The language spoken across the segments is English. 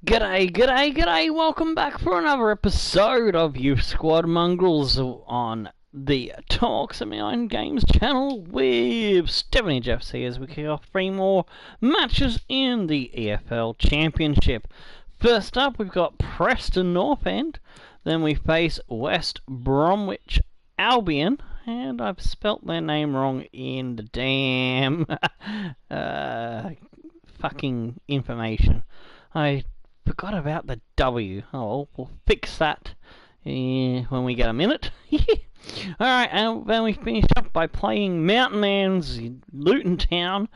G'day, g'day, g'day! Welcome back for another episode of Youth Squad Mongrels on the Talks of My Own Games channel with Stevenage FC as we kick off 3 more matches in the EFL Championship. First up, we've got Preston North End, then we face West Bromwich Albion, and I've spelt their name wrong in the damn fucking information. I forgot about the W. Oh, we'll fix that when we get a minute. Alright, and then we finished up by playing Mountain Man's Luton Town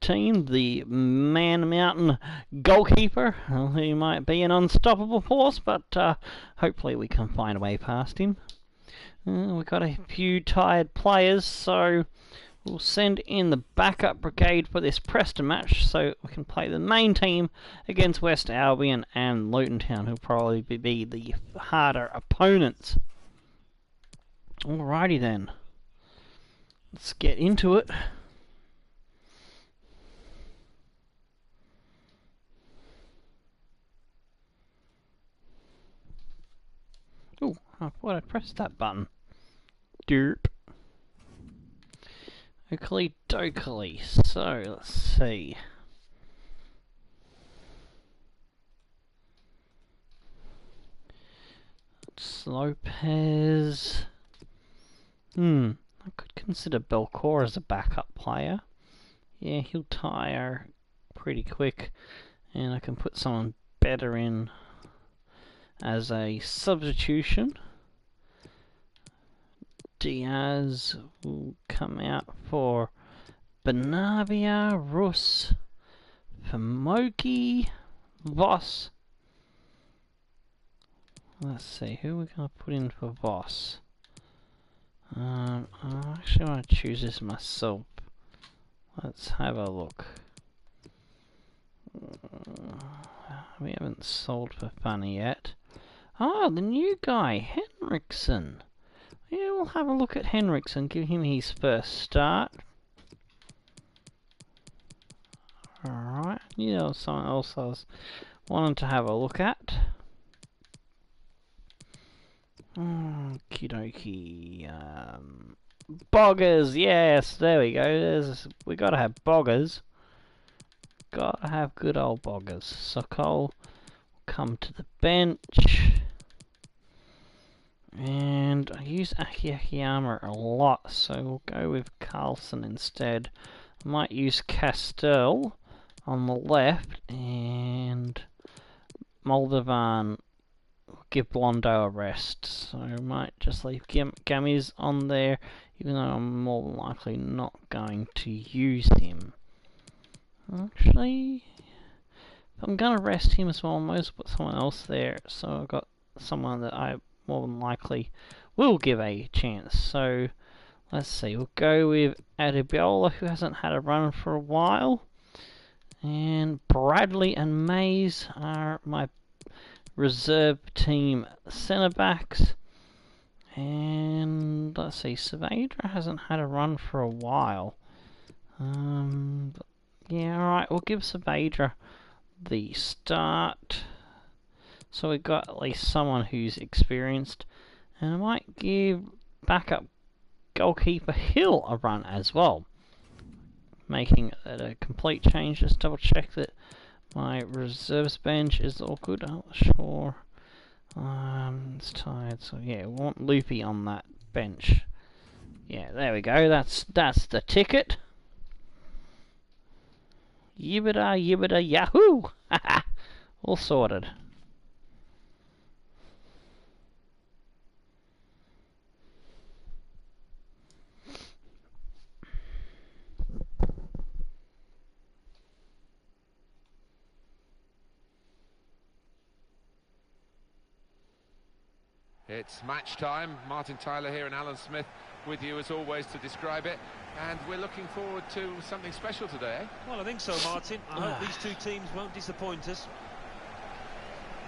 team, the Man Mountain goalkeeper. He might be an unstoppable force, but hopefully we can find a way past him. We've got a few tired players, so we'll send in the backup brigade for this Preston match so we can play the main team against West Albion and Luton Town, who'll probably be the harder opponents. Alrighty then. Let's get into it. Oh, I thought I pressed that button. Derp. Oakley dokely. So, let's see. Lopez. I could consider Belcour as a backup player. Yeah, he'll tire pretty quick, and I can put someone better in as a substitution. Diaz will come out for Benavia, Rus, Famoki, Voss. Let's see, who are we going to put in for Voss? I actually want to choose this myself. Let's have a look. We haven't sold for Funny yet. Oh, the new guy, Henriksen. Yeah, we'll have a look at Henriksen, give him his first start. Alright, someone else I was wanting to have a look at. Okie dokie. Boggers, yes, there we go. We gotta have Boggers. Gotta have good old Boggers. Sokol will come to the bench. And I use Aki Akiyama a lot, so we'll go with Carlson instead. I might use Castell on the left, and Moldovan will give Blondo a rest. So I might just leave Gammies on there, even though I'm more than likely not going to use him. Actually, if I'm going to rest him as well, I might as well put someone else there, so I've got someone that I more than likely will give a chance. So let's see, we'll go with Adibiola, who hasn't had a run for a while, and Bradley and Mays are my reserve team centre backs. And let's see, Saavedra hasn't had a run for a while. But yeah, alright, we'll give Saavedra the start. So we've got at least someone who's experienced. And I might give backup goalkeeper Hill a run as well. Making it a complete change. Just double check that my reserves bench is all good. I'm not sure. It's tired. So yeah, we want Luffy on that bench. Yeah, there we go. That's the ticket. Yibbida yibbida yahoo! All sorted. It's match time. Martin Tyler here and Alan Smith with you as always to describe it. And we're looking forward to something special today, eh? Well, I think so, Martin. I hope these two teams won't disappoint us.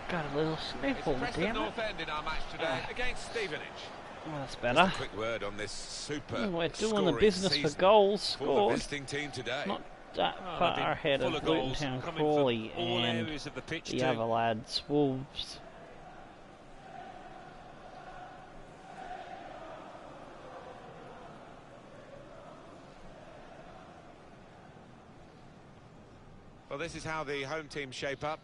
Got a little sniffle, It's Preston damn it. North End in our match today against Stevenage. Well, that's better. Just a quick word on this super We're doing the business for goals for the scored. visiting team today. Not that Oh, they've far been ahead full of of Luton goals Town coming Crawley from all and areas of the pitch the too. other lads, Wolves. Well, this is how the home team shape up.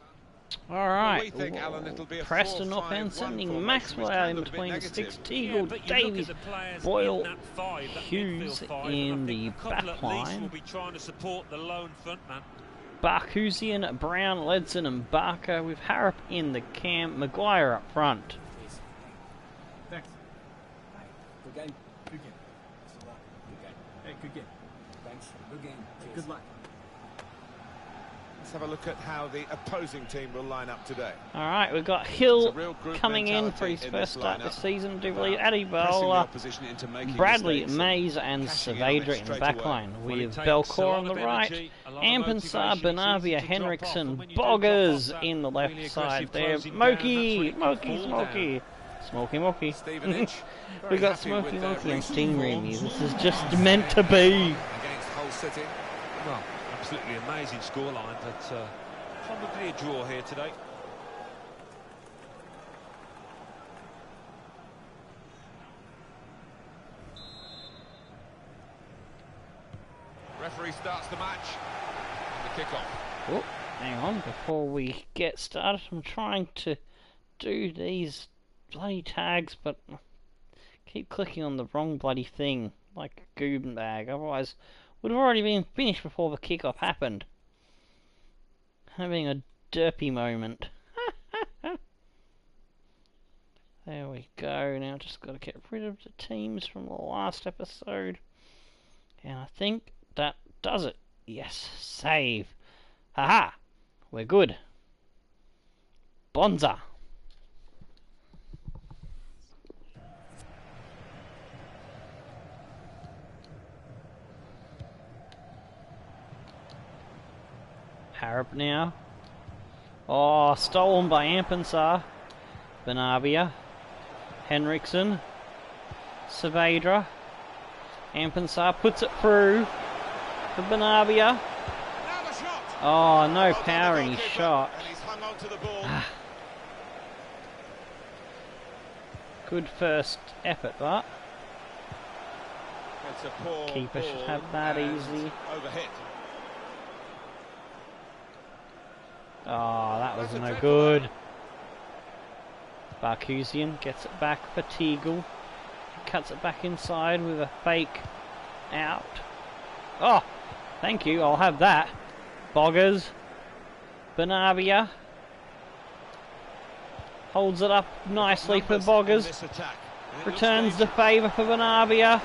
Alright, we think, Alan, it'll be a Preston 4-5-1 up and sending formation, Maxwell which out can in look a bit between the negative. sticks. Yeah, Teagle, but you look Davies, at the players Boyle, in that five, that Hughes midfield five, in and I the think a couple back at least will line. be trying to support the lone front man. Barkhusian, Brown, Ledson and Barker with Harrop in the camp, Maguire up front. Thanks. Good game. Good game. Thanks a lot. Good game. Hey, good game. Thanks. Good game. Good luck. Let's have a look at how the opposing team will line up today. Alright, we've got Hill It's a real group coming in for mentality his in first this start lineup. this season. Do About believe pressing the Adibola, opposition into making Bradley, mistakes Mays and cashing in on it Savadra in the straight back away. line Well, it with takes a Belcour lot on the of right, energy, a lot of Ampensar, motivation. It's Benavia, easy to drop off, Henriksen, and when you do drop off Boggers that in the left really side aggressive there. closing down, that's when Smoky, it can Smoky, fall Smoky. down. Smoky Mocky. Stevenage. We got Smoky Mocky on Steam Reviews. This is just meant to be. Against Hull City. Well, absolutely amazing scoreline, but probably a draw here today. Referee starts the match. And the kickoff. Oh, hang on, before we get started, I'm trying to do these bloody tags, but I keep clicking on the wrong bloody thing, like a goob bag, otherwise would have already been finished before the kickoff happened. Having a derpy moment. There we go, now just got to get rid of the teams from the last episode. And I think that does it. Yes, save. Haha, we're good. Bonza. Harrop now. Oh, stolen by Ampensar. Benavia. Henriksen. Savadra. Ampensar puts it through for Benavia. Now the shot. Oh, no Well done, power the in his goalkeeper, shot. And he's hung on to the ball. Good first effort, that. It's a poor Keeper should ball have that and easy. Overhit. Oh, that was That's a no dreadful good. error. Barkhusian gets it back for Teagle. Cuts it back inside with a fake out. Oh, thank you, I'll have that. Boggers. Benavia. Holds it up nicely for Boggers. Returns the favour for Benavia.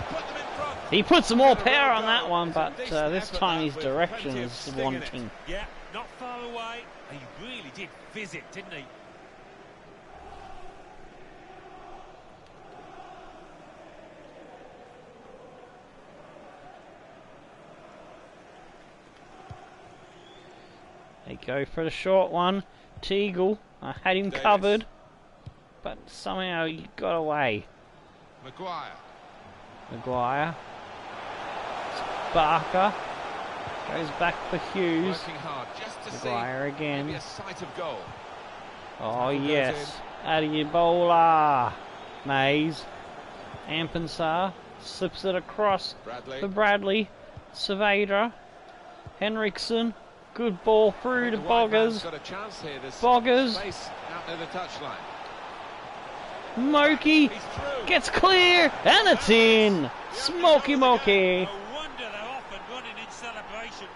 He puts some more power on that one, but this time his direction is wanting. Yeah, not far away. He really did fizz it, didn't he? They go for the short one. Teagle, I had him covered, but somehow he got away. Maguire. Barker. Goes back for Hughes. Working hard just to Maguire see again. maybe a sight of goal. Oh Goes yes. Adibola. Mays. Ampensar. Slips it across Bradley. for Bradley. Savadra. Henriksen. Good ball through to The wide man's Boggers. got a chance here. There's Boggers. space out near the touchline. Moki He's through. gets clear and it's in. Smoky Moki. No wonder they're off and running in celebration.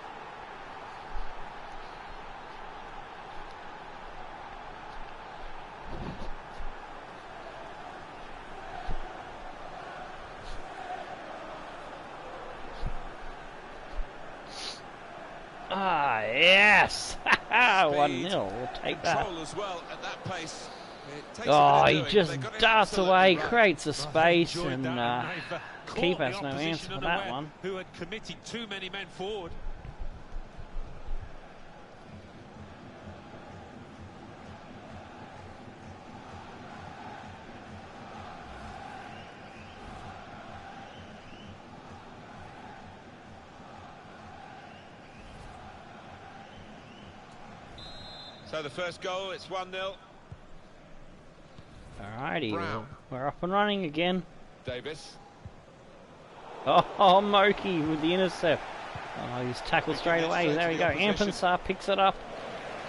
Ah, yes. 1-0. We'll take that. Control as well at that pace. It takes a Oh, bit he of doing, just but they got it darts absolutely away, right. creates a space, Enjoyed and that, they've caught keeper the has no opposition answer for that unaware, one. who had committed too many men forward. So the first goal, it's 1-0. Alrighty, Brown. we're up and running again. Davis. Oh, Moki with the intercept. Oh, he's tackled straight away. There we go. Ampensar picks it up.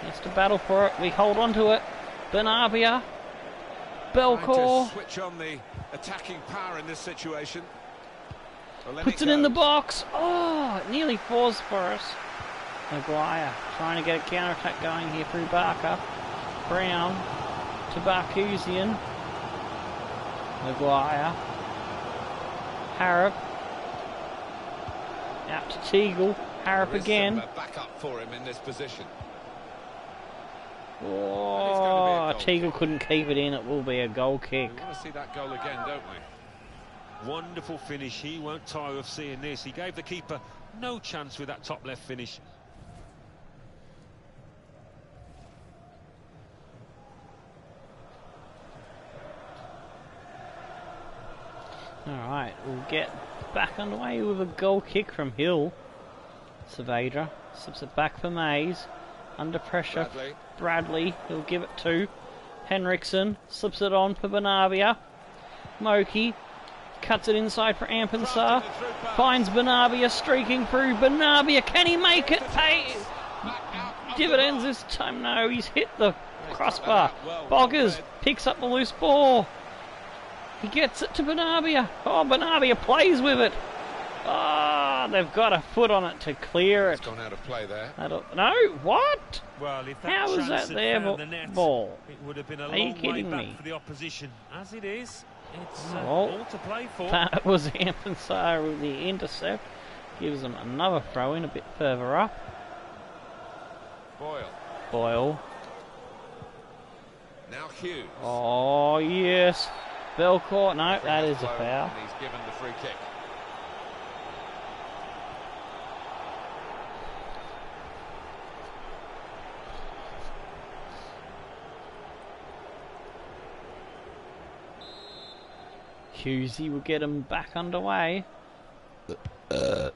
He has to battle for it. We hold on to it. Benabia. Belcourt. Switch on the attacking power in this situation. Puts it in the box. Oh, it nearly falls for us. Maguire trying to get a counter-attack going here through Barker. Brown to Barkhusian. Maguire. Harrop. Out to Teagle. Harrop again. Back up for him in this position. Oh, Teagle couldn't keep it in. It will be a goal kick. We want to see that goal again, don't we? Wonderful finish. He won't tire of seeing this. He gave the keeper no chance with that top left finish. Alright, we'll get back underway with a goal kick from Hill. Saavedra slips it back for Mays. Under pressure, Bradley, he'll give it to Henriksen. Slips it on for Benabia. Moki cuts it inside for Ampensar. Finds Benabia streaking through. Benabia, can he make it? Pay dividends this time. No, he's hit the crossbar. Boggers picks up the loose ball. He gets it to Benabia. Oh, Benabia plays with it. Oh, they've got a foot on it to clear it. It's gone out of play there. No, what? Well, if that how was that there ball? It would have been a Are you long way kidding back me? for the opposition. As it is, it's Well, all to play for. That was Ampensar with the intercept. Gives them another throw in a bit further up. Boyle. Now Hughes. Oh, yes. Belcourt. No, that is a foul. And he's given the free kick. Hughesy will get him back underway. Oh,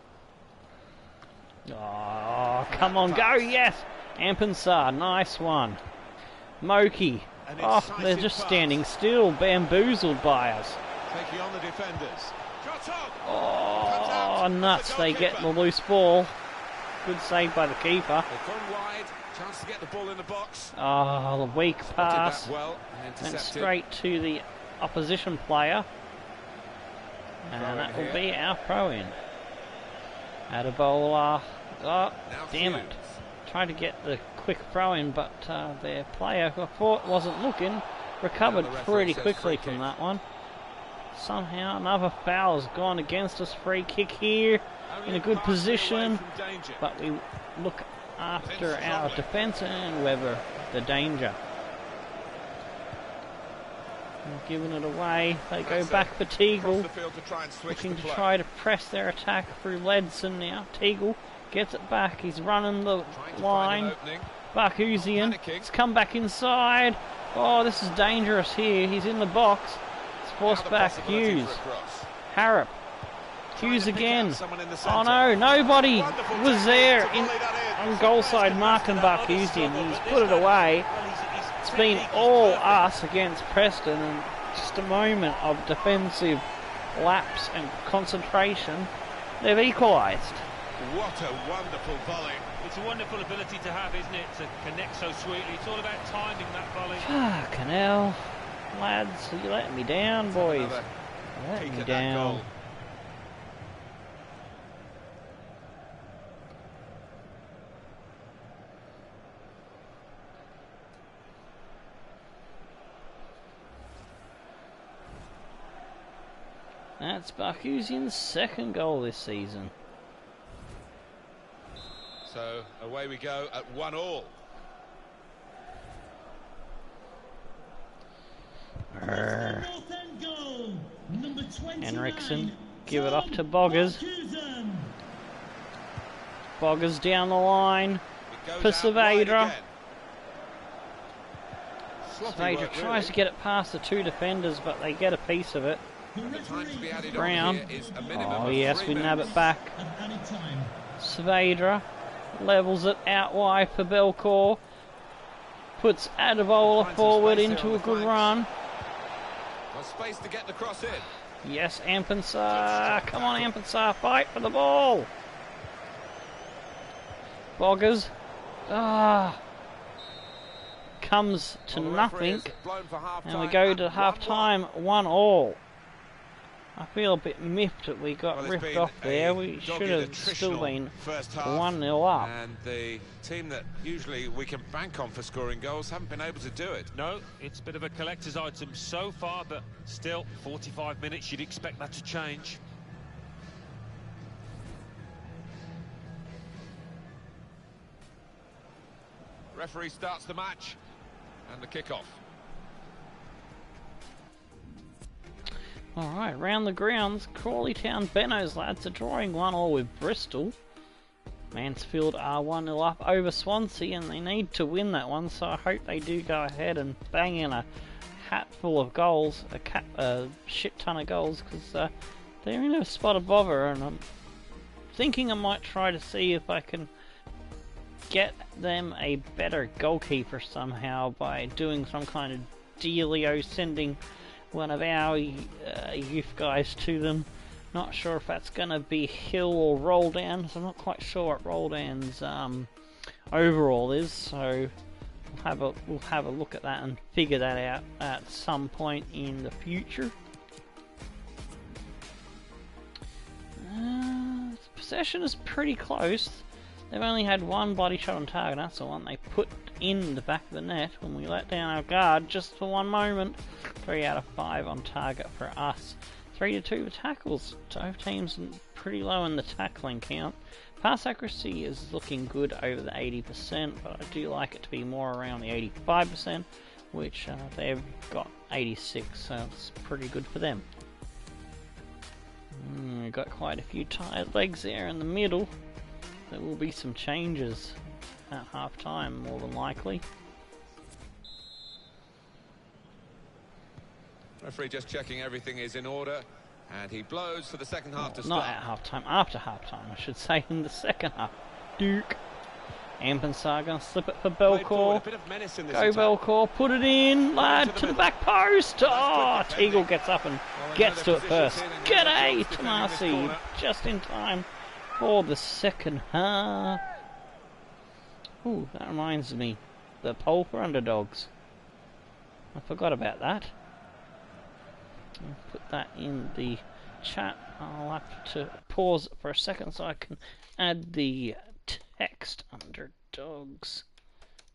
come on, go, yes! Ampensar, nice one. Moki. Oh, they're just standing still, bamboozled by us. Taking on the defenders. Oh, nuts, they get the loose ball. Good save by the keeper. They've gone wide, chance to get the ball in the box. Oh, the weak pass. Well Went straight to the opposition player. And that will be our throw-in. Adebola. Oh, damn it. Tried to get the quick throw-in, but their player, who I thought wasn't looking, recovered pretty quickly from that one. Somehow another foul has gone against us. Free kick here in a good position. But we look after our defence and Weber, the danger. Giving it away. They go back for Teagle. Looking to try to press their attack through Ledson now. Teagle gets it back. He's running the line. Barkhusian. It's come back inside. Oh, this is dangerous here. He's in the box. It's forced back. Hughes. Harrop. Hughes again. Oh no, nobody was there on goal side marking Barkhusian. He's put it away. It's been all us against Preston, and just a moment of defensive lapse and concentration, they've equalised. What a wonderful volley. It's a wonderful ability to have, isn't it, to connect so sweetly. It's all about timing that volley. Fucking hell. Lads, you letting me down, boys. You're letting me down. That's Barkhusian's second goal this season. So away we go at 1-1. Henriksen, give it up to Boggers. Boggers down the line for Saavedra. Saavedra tries to get it past the two defenders, but they get a piece of it. Brown. Oh yes, we nab it back. Saavedra levels it out wide for Belcourt. puts Adebayor forward into a good run. Got space to get the cross in. Yes, Ampensah. Come on, Ampensah. Fight for the ball. Boggers. Comes to nothing. And we go to half-time, 1-1. I feel a bit miffed that we got ripped off there. We should have still been 1-0 up. And the team that usually we can bank on for scoring goals haven't been able to do it. No, it's a bit of a collector's item so far, but still, 45 minutes, you'd expect that to change. Referee starts the match and the kick-off. Alright, round the grounds, Crawley Town Benno's lads are drawing 1-1 with Bristol. Mansfield are 1-0 up over Swansea, and they need to win that one, so I hope they do go ahead and bang in a hat full of goals, a shit ton of goals, because they're in a spot of bother, and I'm thinking I might try to see if I can get them a better goalkeeper somehow by doing some kind of dealio, sending one of our youth guys to them. Not sure if that's going to be Hill or Roldan, so I'm not quite sure what Roldan's overall is, so we'll have a look at that and figure that out at some point in the future. Possession is pretty close. They've only had one body shot on target, that's the one they put in the back of the net when we let down our guard just for one moment. 3 out of 5 on target for us. 3-2 tackles. Both teams pretty low in the tackling count. Pass accuracy is looking good over the 80%, but I do like it to be more around the 85%, which they've got 86, so it's pretty good for them. We've got quite a few tired legs there in the middle. There will be some changes at half time, more than likely. Referee just checking everything is in order, and he blows for the second half to Not start. at half time, after half time, I should say, in the second half. Duke. Ampensah gonna slip it for Belcourt. Go Belcourt, put it in, lad, to the back post. Oh, Teagle gets up and gets to it first. G'day, Tomasi, just in time for the second half. Ooh, that reminds me, the poll for underdogs. I forgot about that. I'll put that in the chat. I'll have to pause for a second so I can add the text. Underdogs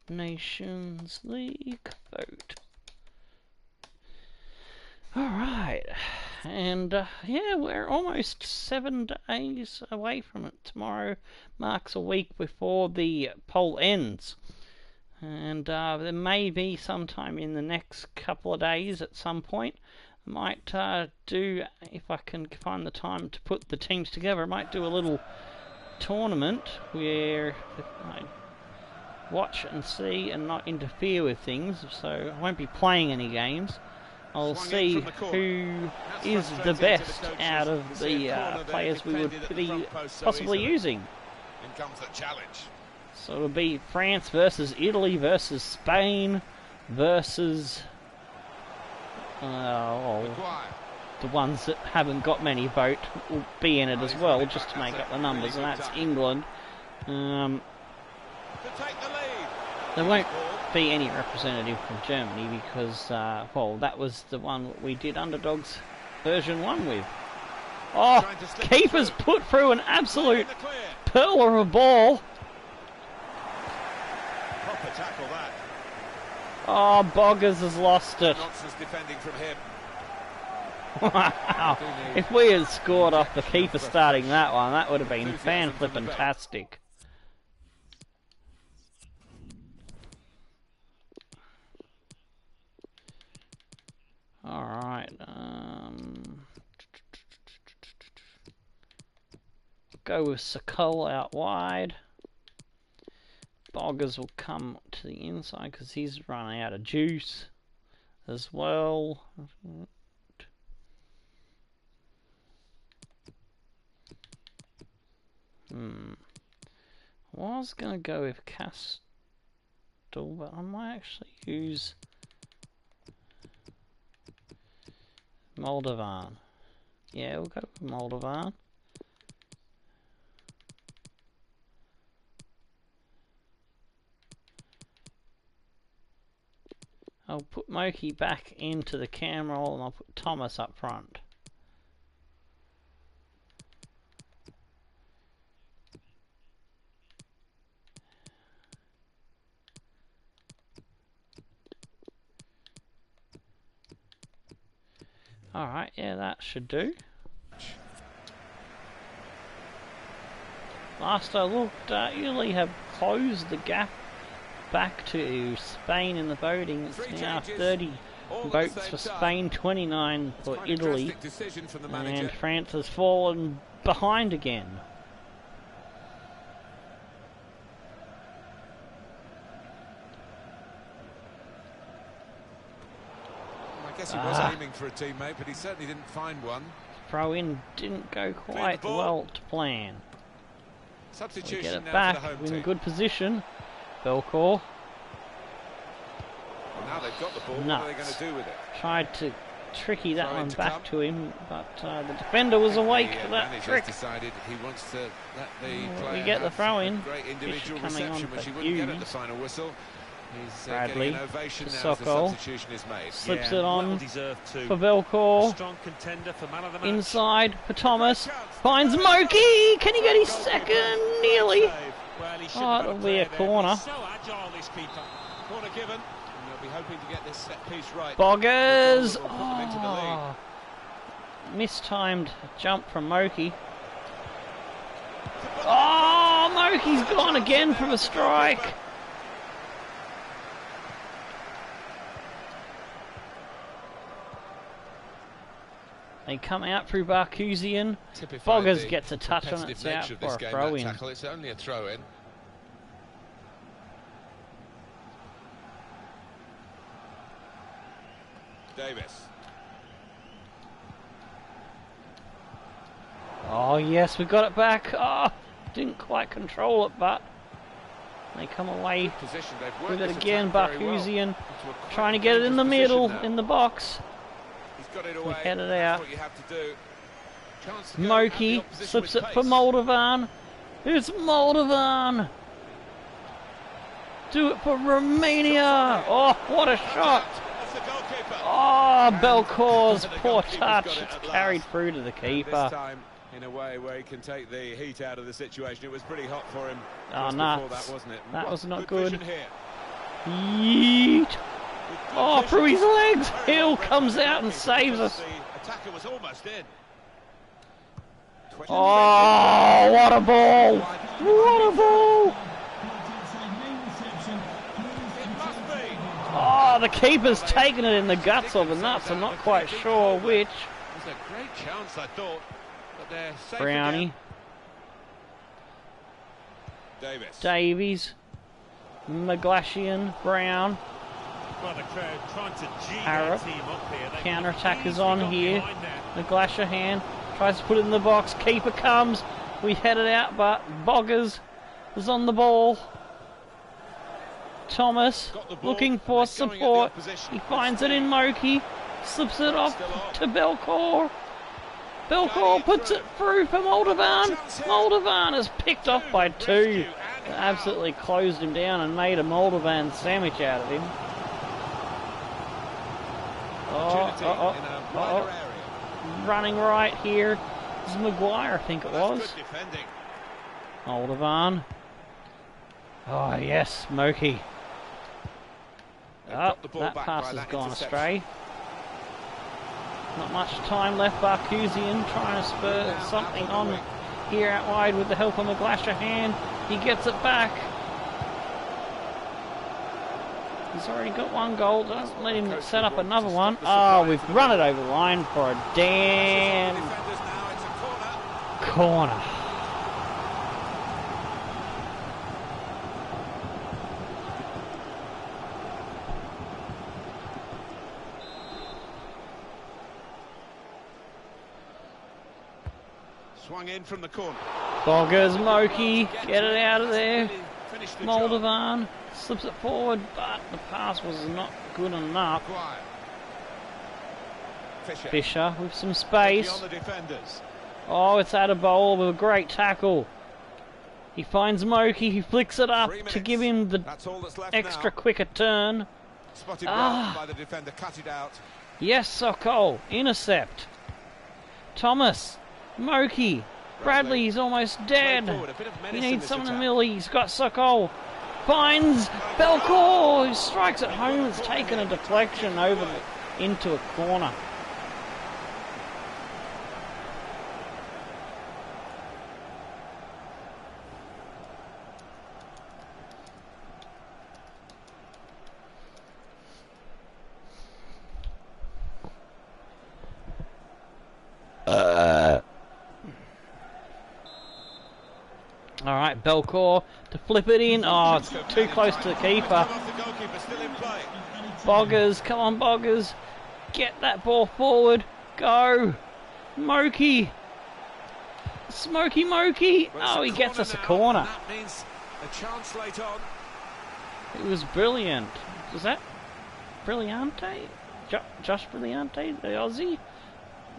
Nations League vote. Alright, and yeah, we're almost 7 days away from it. Tomorrow marks a week before the poll ends, and there may be sometime in the next couple of days at some point. I might do, if I can find the time to put the teams together, I might do a little tournament where I watch and see and not interfere with things, so I won't be playing any games. I'll see who is the best out of the players we would be possibly using. In comes the challenge. So it'll be France versus Italy versus Spain versus the ones that haven't got many vote will be in it as well, just to make up the numbers, and that's England. There won't be any representative from Germany because, well, that was the one that we did Underdogs version 1 with. Oh, keeper's put through an absolute pearl of a ball. Proper tackle that. Oh, Boggers has lost it. Nonsense defending from him. Wow. If we had scored off the keeper starting that one, that would have been fan-flippin-tastic. Alright, go with Sakul out wide. Boggers will come to the inside because he's running out of juice as well. I was going to go with tactile, but I might actually use Moldovan. Yeah, we'll go with Moldovan. I'll put Moki back into the cam roll and I'll put Thomas up front. Alright, yeah, that should do. Last I looked, Italy have closed the gap back to Spain in the voting. It's now 30 votes for Spain, 29 for Italy, and France has fallen behind again. I guess he was aiming for a teammate, but he certainly didn't find one. Throw in didn't go quite well to plan. Substitution we get it now back for the home in team. good position. Belcourt. Well, now they've got the ball. Nuts. What are they going to do with it? Tried to tricky that Throw one in to back come. to him, but the defender was awake to that manager's trick. decided he wants to let the Well, player we get the have throw a in. great individual Fisher coming on reception, which for he wouldn't get at the Hughes. final whistle. He's Bradley getting an ovation to now as the Sokol. substitution is made. Slips Yeah, it on well deserved too. for A Belcourt. strong contender for man of the match. Inside for Thomas. Finds Moki. Can he get his second? Nearly. Well, he shouldn't Oh, have it'll got be a clear there, but corner. he's so agile, this keeper. Corner given, and they'll be hoping to get this set piece right. Boggers. The goal that will put them into the lead. Oh. Mistimed jump from Moki. Oh, Moki's gone again from a strike. They come out through Barkusian. Typified Boggers the gets a touch on it, competitive it's out nature of this for a game, throw that in. tackle. It's only a throw in. Davis. Oh yes, we got it back. Oh, didn't quite control it, but they come away Position. They've worked with it this again. attack very well. Barkusian Into a quite trying to get it in the dangerous middle, position in now. the box. He's got it away. head it That's out. what you have to do. Chance to go at the Moki opposition slips with it for pace. Moldovan. It's Moldovan. Do it for Romania. Oh, what a shot. Off the goalkeeper. Oh, Belcourt's The poor goalkeeper's touch. got it It's at carried last. through to the And keeper. this time, in a way where he can take the heat out of the situation. It was pretty hot for him Oh, just nuts. before that, wasn't it? That What was not good. good. Vision here. Yeet. With good Oh, vision. through his legs. Very Hill well read comes by the out and goalkeeper saves because us. The attacker was almost in. Oh, what a ball. What a ball. It must be. Oh, the keeper's taken it in the guts or the nuts. I'm not quite sure which. It was a great chance, I thought, but they're safe Brownie. again. Davis. Davies. Maglashian. Brown. Well, the crowd trying to G Arab. their team up here. They Counter-attack could is easily on got here. behind there. Maglashian tries to put it in the box. Keeper comes. We head it out, but Boggers is on the ball. Thomas Got the ball, looking and for they're going at the support. opposition He with finds it in speed. Moki. Slips it off Still on. to Belcourt. Belcourt puts it through for Moldovan. Moldovan is picked off by two. They absolutely closed him down and made a Moldovan sandwich out of him. Opportunity in a Oh, wider area. running right here. This is Maguire, I think it That's was. good defending. Moldovan. Oh yes, Moki. They've Oh, got the ball that back pass by has that gone interception. astray. Not much time left. Barkusian trying to spur Now something out on the on wing. here out wide with the help of Maglashian. He gets it back. He's already got one goal. Doesn't let him set up another one. Oh, we've run it over the line for a damn Defenders now, it's a corner. corner. Swung in from the corner. Boggers, Moki, get it out of there. Finished the job. Moldovan. Slips it forward, but the pass was not good enough. Maguire. Fisher with some space. On the defenders. Oh, it's out of bowl with a great tackle. He finds Moki, he flicks it up to give him the extra quicker turn. Spotted well by the defender, cut it out. Yes, Sokol, intercept. Thomas, Moki, Bradley's almost dead. He needs someone in the middle. He's got Sokol. Finds Belcourt, who strikes it home. It's taken a deflection over into a corner. Alright, Belcourt to flip it in. Oh, it's too close to the keeper. Boggers, come on Boggers. Get that ball forward. Go. Moki. Smoky Moki. Oh, he gets us a corner. That means a chance late on. It was brilliant. Was that Brilliante? Josh Brilliante, the Aussie?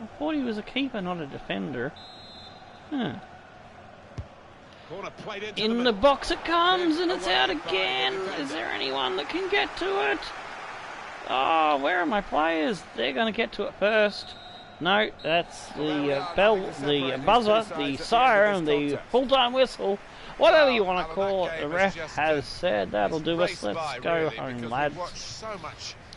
I thought he was a keeper, not a defender. Huh. In the box it comes, and it's out again. Is there anyone that can get to it? Oh, where are my players? They're going to get to it first. No, that's the bell, the buzzer, the siren, the full-time whistle. Whatever you want to call it, the ref has said that'll do us. Let's go home, lads.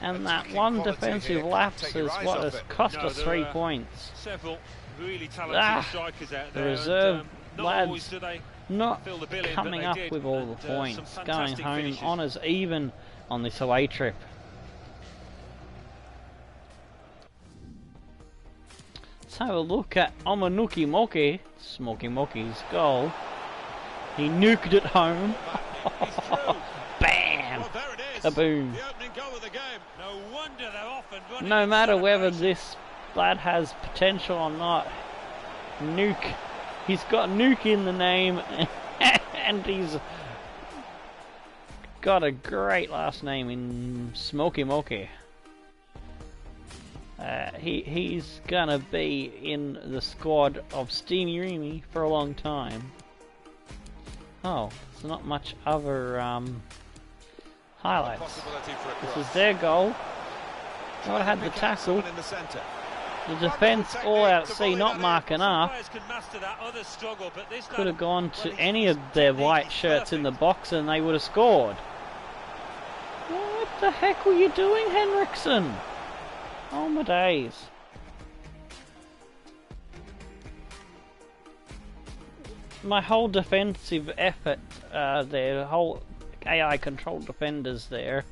And that one defensive lapse is what has cost us 3 points. Several really talented strikers out there. The reserve lads they not fill the bill in, coming but up they did, with all and, the points, some going fantastic home finishes. honours even on this away trip. Let's have a look at Omanuki Moki, Smoky Moki's goal. He nuked it home. Bam! Well, there it is. Kaboom! The opening goal of the game. No wonder they're often running No in matter whether celebration. this lad has potential or not, Nuke, he's got Nuke in the name, and he's got a great last name in Smoky Moki. He's gonna be in the squad of Steamy Reamy for a long time. Oh, there's not much other highlights. This is their goal. They would have had the tackle. The defence all out at sea, not marking up. Could have gone to any of their white shirts in the box and they would have scored. What the heck were you doing, Henriksen? Oh my days. My whole defensive effort, their whole AI controlled defenders there,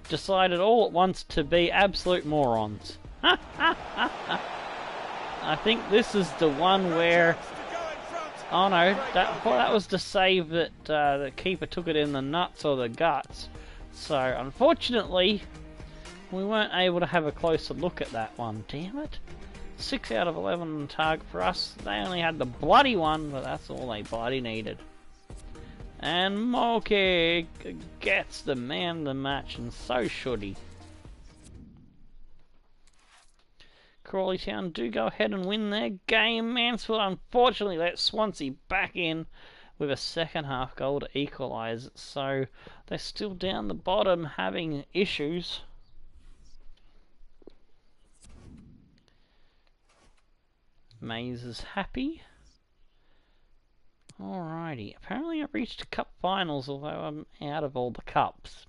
decided all at once to be absolute morons. I think this is the one where... Oh no, that was the save that the keeper took it in the nuts or the guts. So, unfortunately, we weren't able to have a closer look at that one. Damn it. 6 out of 11 on target for us. They only had the bloody one, but that's all they bloody needed. And Moki gets the man of the match, and so should he. Crawley Town do go ahead and win their game. Mansfield unfortunately let Swansea back in with a second half goal to equalise it. So they're still down the bottom having issues. Maze is happy. Alrighty, apparently I've reached cup finals, although I'm out of all the cups.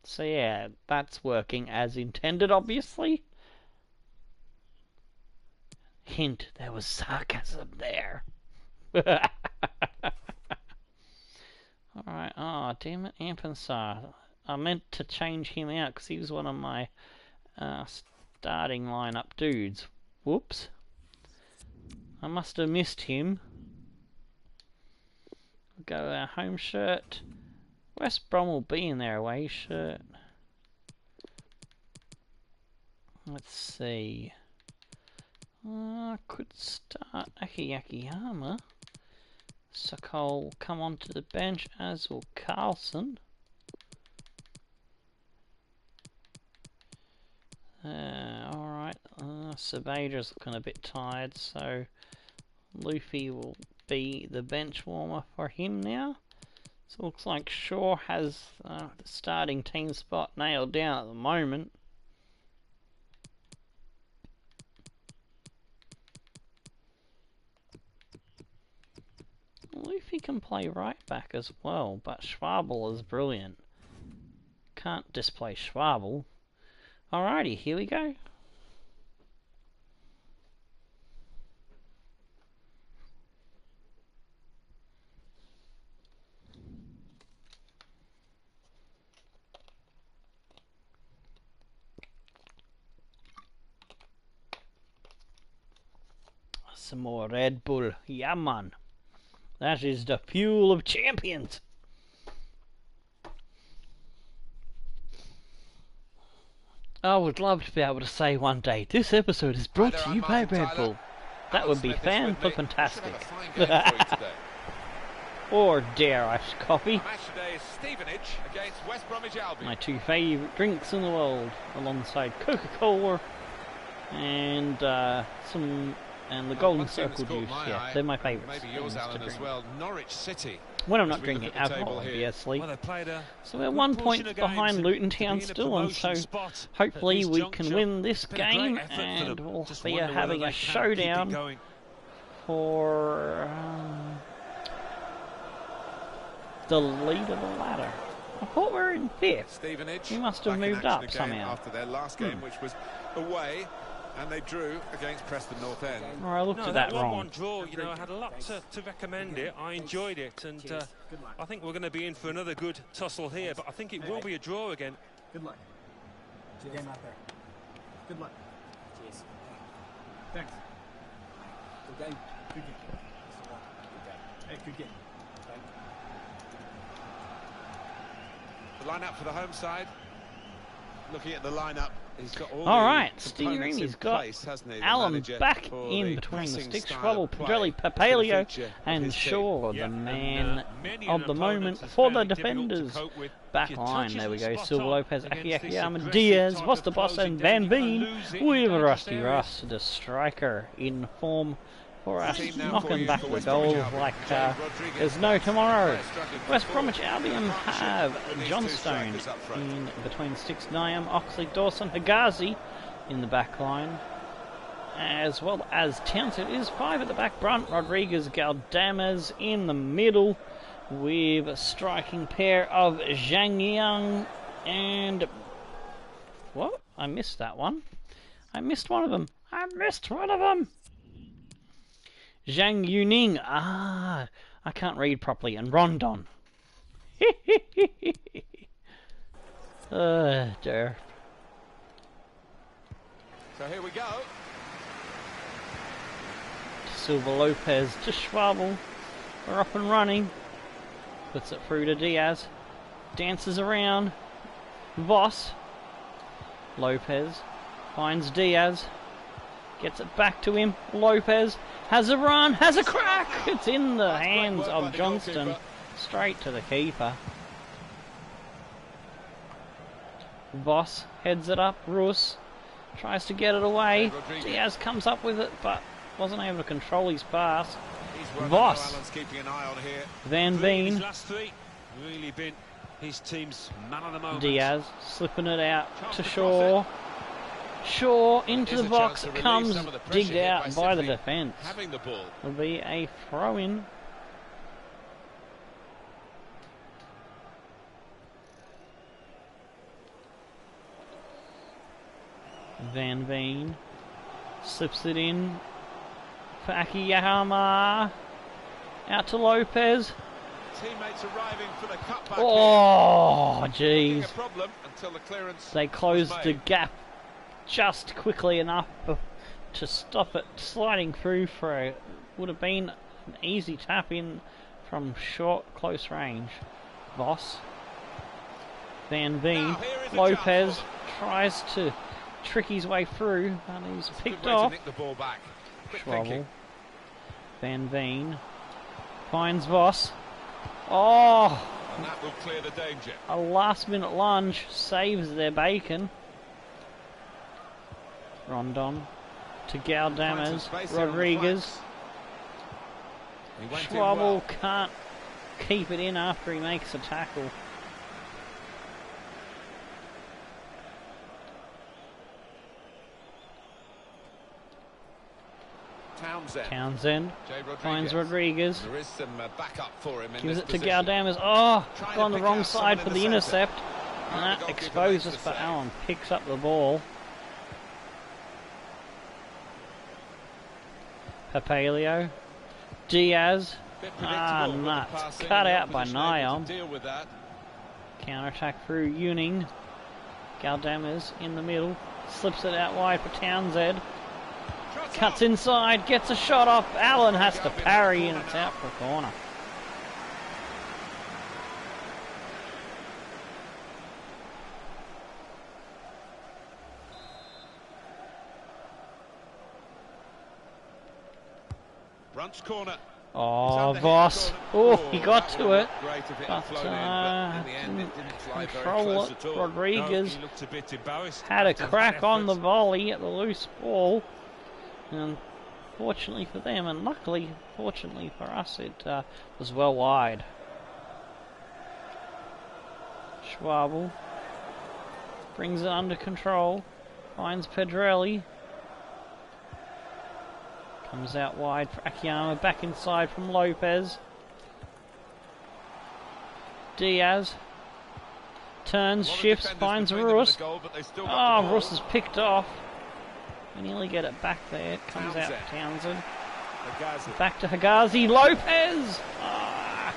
So yeah, that's working as intended, obviously. Hint, there was sarcasm there. Alright, oh damn it, Ampensar. I meant to change him out because he was one of my starting lineup dudes. Whoops. I must have missed him. We'll go our home shirt. West Brom will be in their away shirt. Let's see. Could start Aki Akiyama. Sokol will come onto the bench, as will Carlson. Alright, Sabaja's looking a bit tired, so Luffy will be the bench warmer for him now. So it looks like Shaw has the starting team spot nailed down at the moment. Luffy can play right back as well, but Schwabel is brilliant. Can't display Schwabel. Alrighty, here we go. Some more Red Bull. Yeah, man. That is the fuel of champions. I would love to be able to say one day, this episode is brought to you by Red Bull. That would be fan-fantastic. Or dare I copy. Stevenage against West Bromwich Albion. My two favourite drinks in the world, alongside Coca-Cola and the Golden Circle juice. Yeah, they're my favourites. Maybe yours, Alan, as well. Norwich City. When I'm not drinking alcohol, obviously. So we're 1 point behind Luton Town still, and so hopefully we can win this game, and we'll be having a showdown for the lead of the ladder. I thought we were in 5th. Stevenage. We must have moved up somehow. After their last game, which was away, and they drew against Preston North End. Oh, I looked at that wrong. 1-1 draw, you know, I had a lot to recommend it. I enjoyed it, and I think we're going to be in for another good tussle here, but I think it will be a draw again. Good luck. Good game out there. Good luck. Cheers. Thanks. Good game. Good game. Hey, good game. The lineup for the home side. Looking at the lineup, he's got all Alright, the Steering, components he's in got place, hasn't he, the Alan manager, back for in the between the pressing sticks. style Trouble, of play Pedrelli, to the Papaleo, feature of and his Shaw, Yeah, the and, man many of an the opponent moment has for found the it difficult to defenders. cope with. Back Your line, touches there we are go. spot Silva on Lopez, against Aki this Akiyama, aggressive Diaz, type Voss of the Boss, closing and down. Van You can Veen lose it in with dangerous Rusty areas. Russ, the striker, in form for us, Team now for knocking you back for the West Bromwich goals Albion. like James Rodriguez there's no tomorrow. struggling for West ball. Bromwich Albion have These John two Stone strikers up front. in between sticks, Niam, Oxley, Dawson, Higazi in the back line, as well as Townsend is 5 at the back. Brunt, Rodriguez, Galdames in the middle, with a striking pair of Zhang Yang and... What? I missed that one. I missed one of them. Zhang Yuning. Ah, I can't read properly. And Rondon. Dear. So here we go. Silva Lopez to Schwabel. We're up and running. Puts it through to Diaz. Dances around. Voss. Lopez finds Diaz. Gets it back to him. Lopez has a run, has a crack. It's in the hands of Johnston. Straight to the keeper. Voss heads it up. Rus tries to get it away. Diaz comes up with it, but wasn't able to control his pass. Voss. Keeping an eye on here. Van Veen. Last 3 really been his team's man of the moment. Diaz slipping it out to Shaw. Shaw into the box, comes digged out by the defence. Having the ball. Will be a throw-in. Van Veen slips it in for Akiyama. Out to Lopez. Teammates arriving for the cutback. Oh, jeez. They closed the gap just quickly enough to stop it sliding through for a, would have been an easy tap in from short close range. Voss. Van Veen. Lopez tries to trick his way through and he's picked off. Schwabel. Van Veen finds Voss. Oh! And that will clear the danger. A last minute lunge saves their bacon. Rondon to Galdames. Space here on the Rodriguez. flanks. He went in Schwabel well. can't keep it in after he makes a tackle. Townsend finds Rodriguez. There is some backup for him in Gives this it to position. Galdames. Oh, Trying gone to the pick wrong out side someone for in the the intercept. centre. And The that goalkeeper exposes makes the for save. Allen. Picks up the ball. Papaleo. Diaz. Bit Ah, predictable with the nuts. passing, Cut the out by opposition able to Nyom. deal with that. Counter-attack through Ewing. Galdames in the middle. Slips it out wide for Townsend. Cuts inside. Gets a shot off. Allen has to parry and it's out for a corner. Runs corner. Oh, Voss. Oh, he got to it. Great if it But, had flown in, but in the end it didn't fly very control close it. at all. Rodriguez He looked a bit embarrassed. had a after that crack on effort. the volley at the loose ball. And fortunately for them, and luckily, fortunately for us, it was well wide. Schwabel brings it under control. Finds Pedrelli. Comes out wide for Akiyama. Back inside from Lopez. Diaz. Turns, shifts, finds Russ. Oh, Russ is picked off. We nearly get it back there. It comes out for Townsend. Back to Higazi. Lopez! Ah.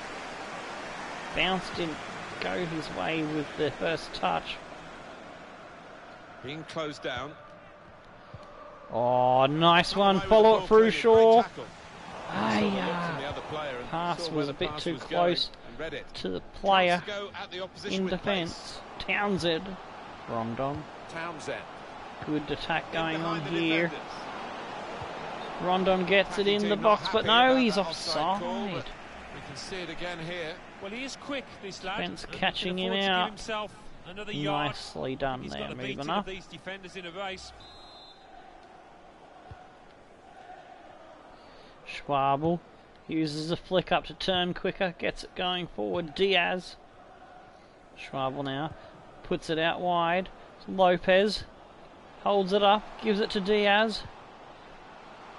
Bounce didn't go his way with the first touch. Being closed down. Oh, nice one. Follow it through Shaw. Pass was a bit too close to the player in defence. Townsend. Rondon. Good attack going on here. Rondon gets it in the box, but no, he's offside. We can see it again here. Well, he is quick, this lad. Spence and he catching can him afford to give out. himself another yard. Nicely done He's there, got a beating moving of up. these defenders in a race. Schwabel uses a flick up to turn quicker, gets it going forward. Diaz. Schwabel now puts it out wide. Lopez holds it up, gives it to Diaz.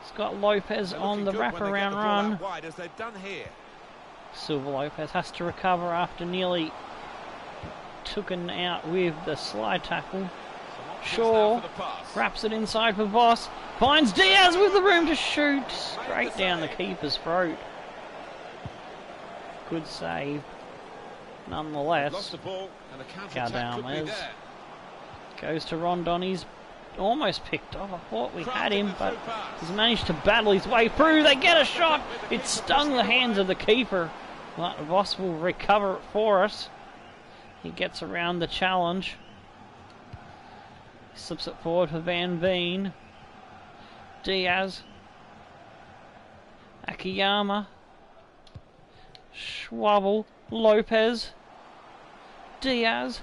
It's got Lopez on the wraparound run. Wide, as they've done here. Silva Lopez has to recover after nearly taken out with the slide tackle. Shaw wraps it inside for Voss. Finds Diaz with the room to shoot. Straight down the keeper's throat. Good save. Nonetheless, Lost the ball and a counter-attack could be Galdames there. goes to Rondon. He's almost picked off. I thought we had him, but he's managed to battle his way through. They get a shot. It stung the hands of the keeper. But Voss will recover it for us. He gets around the challenge. Slips it forward for Van Veen. Diaz. Akiyama. Schwabel. Lopez. Diaz.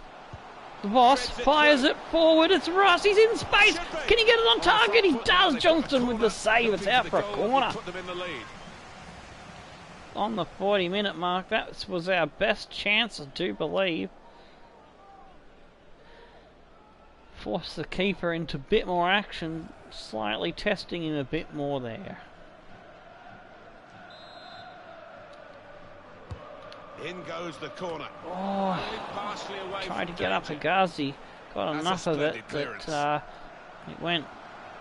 Voss fires it forward. It's Russ. He's in space. Can he get it on target? He does. Johnston with the save. It's out for a corner. On the 40-minute mark, that was our best chance, I do believe. Force the keeper into a bit more action, slightly testing him a bit more there. In goes the corner. Oh, tried to get up Higazi. Got enough of it that it went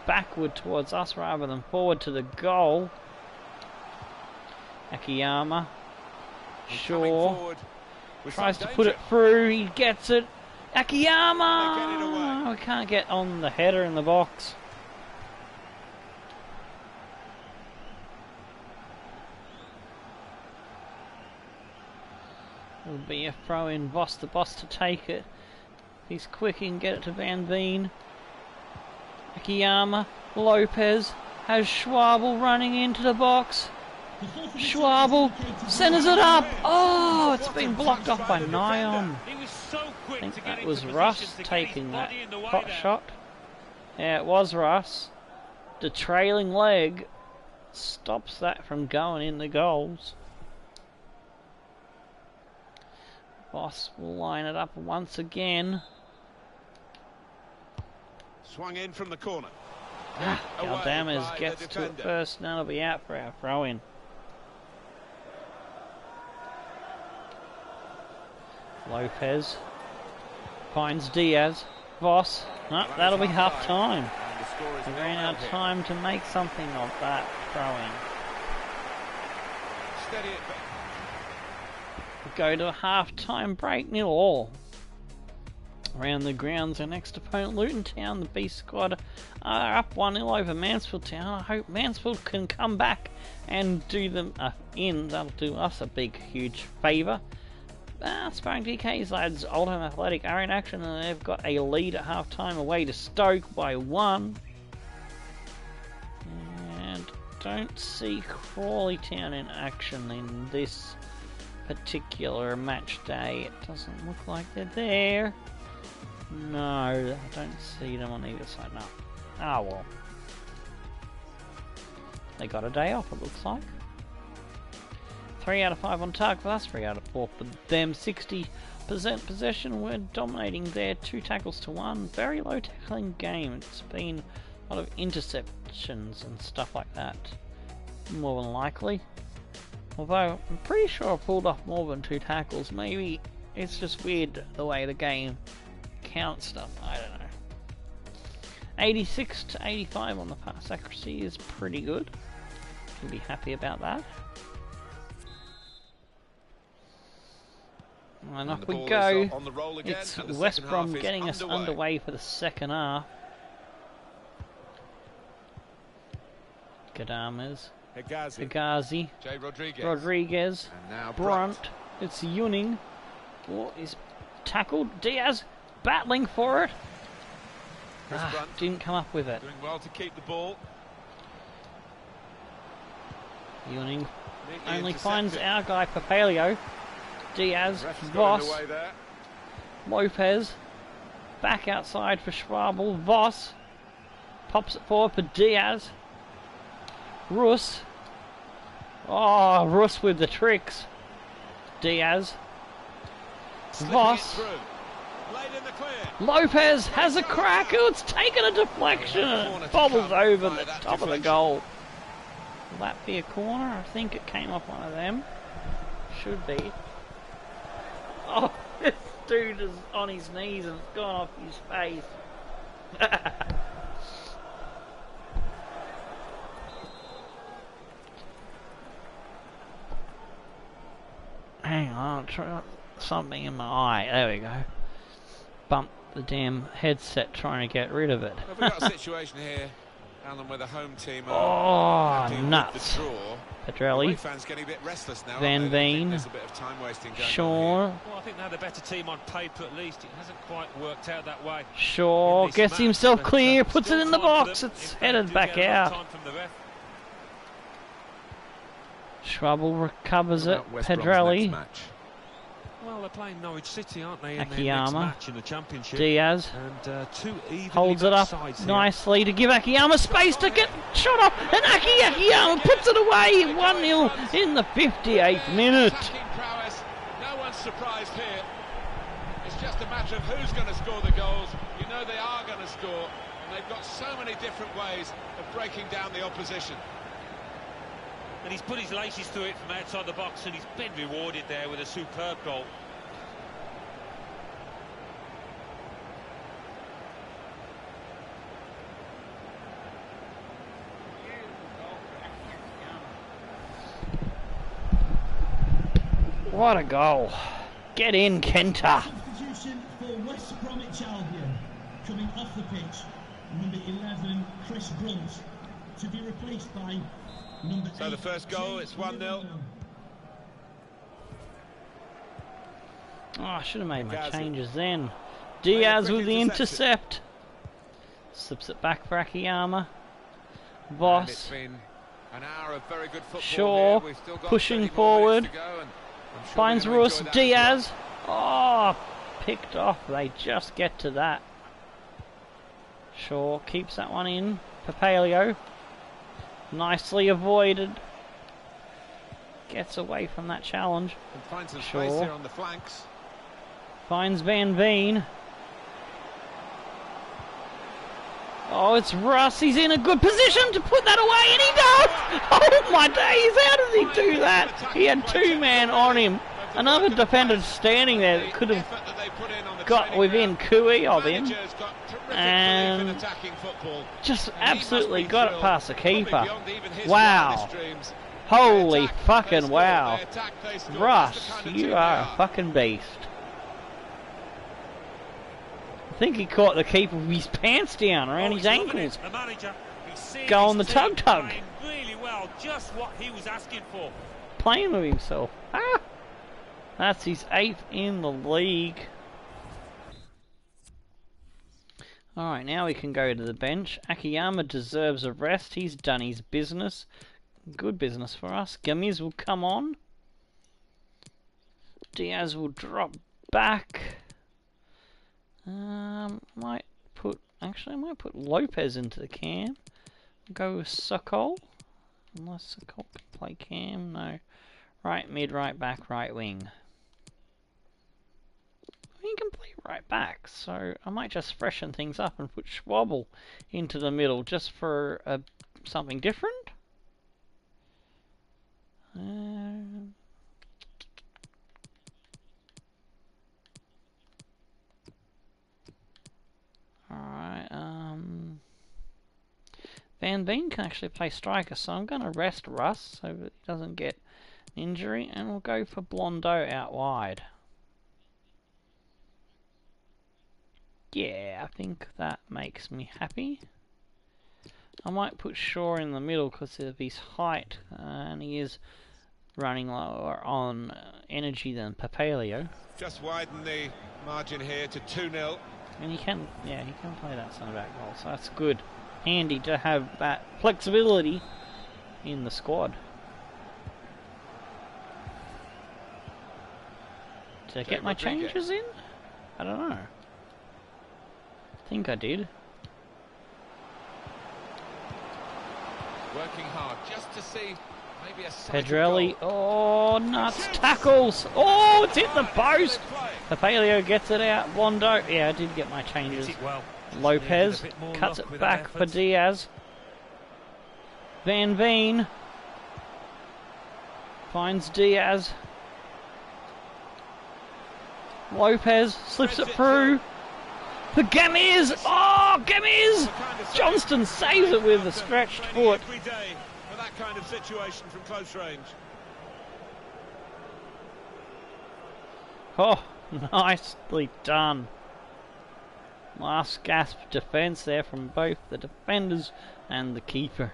backward towards us rather than forward to the goal. Akiyama. Shaw tries to put it through. He gets it. Akiyama! We can't get on the header in the box. It'll be a throw in. Voss the boss to take it. He's quick, he can get it to Van Veen. Akiyama. Lopez has Schwabel running into the box. Schwabel centers it up. Oh, it's been blocked off by Nyom. I think that was Russ taking that hot shot. Yeah, it was Russ. The trailing leg stops that from going in the goals. Voss will line it up once again. Swung in from the corner. Galdames gets to it first, and that'll be out for our throw-in. Lopez finds Diaz. Voss. No, that'll be half time. We ran out of time to make something of that throw-in. Steady it. We go to a half-time break, 0-0. Around the grounds, our next opponent, Luton Town, the B squad, are up 1-0 over Mansfield Town. I hope Mansfield can come back and do them in. That'll do us a big, huge favour. Sparring DK's lads, Oldham Athletic are in action, and they've got a lead at half-time away to Stoke by 1. And don't see Crawley Town in action in this particular match day. It doesn't look like they're there. No, I don't see them on either side. No. Ah, well. They got a day off, it looks like. 3 out of 5 on target for us, 3 out of 4 for them. 60% possession, we're dominating there. 2 tackles to 1. Very low tackling game. It's been a lot of interceptions and stuff like that. More than likely. Although, I'm pretty sure I pulled off more than 2 tackles. Maybe it's just weird the way the game counts stuff. I don't know. 86 to 85 on the pass accuracy is pretty good. Can be happy about that. And off we go. It's West Brom getting us underway for the second half. Galdames, Hegazi, Rodriguez, Brunt. It's Yuning. Oh, he's tackled. Diaz battling for it. Didn't come up with it. Doing well to keep the ball. Yuning only finds our guy Papaleo. Diaz, Voss, Lopez, back outside for Schwabel. Voss pops it forward for Diaz. Russ. Oh, Russ with the tricks. Diaz. Voss. Lopez has a crack. Oh, it's taken a deflection and it bobbles over the top of the goal. Will that be a corner? I think it came off one of them. Should be. Oh, this dude is on his knees and it's gone off his face. Hang on, try something in my eye. There we go. Bump the damn headset trying to get rid of it. We've got a situation here, Alan, where the home team are nuts. Pedrelli, Van Veen, Shaw. Well, I think they're the better team on paper at least. It hasn't quite worked out that way. Shaw gets himself clear, puts it in the box. It's headed back out. Schwabel recovers it. Pedrelli. Well, they're playing Norwich City, aren't they, in their Akiyama, next match in the Championship? Diaz and holds it up nicely to give Akiyama space to get shot off, and Akiyama puts it away. 1-0 in the 58th minute. No one's surprised here. It's just a matter of who's going to score the goals. You know they are going to score, and they've got so many different ways of breaking down the opposition. And he's put his laces through it from outside the box, and he's been rewarded there with a superb goal. What a goal. Get in, Kenta. Substitution for West Bromwich Albion. Coming off the pitch, number 11, Chris Brunt, to be replaced by number 8. So the first goal, it's 1-0. Oh, I should have made my changes then. Diaz with the intercept. Slips it back for Akiyama. Voss. Shaw pushing forward. Finds Russ. Diaz. Oh, picked off. They just get to that. Shaw keeps that one in. Papaleo. Nicely avoided. Gets away from that challenge. And finds some space here on the flanks. Finds Van Veen. Oh, it's Russ. He's in a good position to put that away, and he does! Oh my days, how does he do that? He had two men on him. Another defender standing there that could have got within cooey of him. And just absolutely got it past the keeper. Wow. Holy fucking wow. Russ, you are a fucking beast. I think he caught the keeper with his pants down around his ankles. Go on the tug. Really well, just what he was asking for. Playing with himself. Ah, that's his 8th in the league. Alright, now we can go to the bench. Akiyama deserves a rest. He's done his business. Good business for us. Gamiz will come on. Diaz will drop back. I might put Lopez into the cam. Go with Sokol. Unless Sokol can play cam. No. Right mid, right back, right wing. He can play right back, so I might just freshen things up and put Schwabble into the middle just for something different. Alright, Van Veen can actually play striker, so I'm going to rest Russ so that he doesn't get injury, and we'll go for Blondeau out wide. Yeah, I think that makes me happy. I might put Shaw in the middle because of his height, and he is running lower on energy than Papaleo. Just widen the margin here to 2-0. And he can play that centre back role, so that's good. Handy to have that flexibility in the squad. Did I get my changes in? I don't know. I think I did. Working hard just to see maybe a Pedrelli. Oh, nuts. Tackles. Oh, it's hit the post. Papaleo gets it out. Blondo. Yeah, I did get my changes. Lopez cuts it back for Diaz. Van Veen finds Diaz. Lopez slips it through. For Gamiz! Oh, Gamiz! Johnston saves it with a stretched foot. Every day for that kind of situation from close range. Oh, nicely done. Last gasp defence there from both the defenders and the keeper.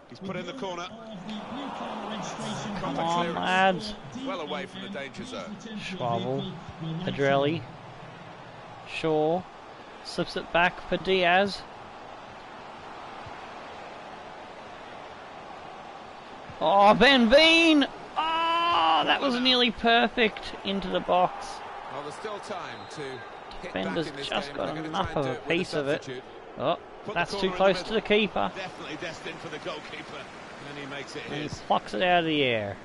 He's put in the corner. Come on, lads. Well away from the danger zone. Schwabble, Pedrelli, Shaw, slips it back for Diaz. Oh, Van Veen! Oh, that was nearly perfect into the box. Well, there's still time to hit Defender's back in this just game. got They're enough gonna of a try and do it with piece of it. substitute. Oh, Put that's the too corner in close the to the keeper. Definitely destined for the goalkeeper. And he makes it And he his. plucks it out of the air.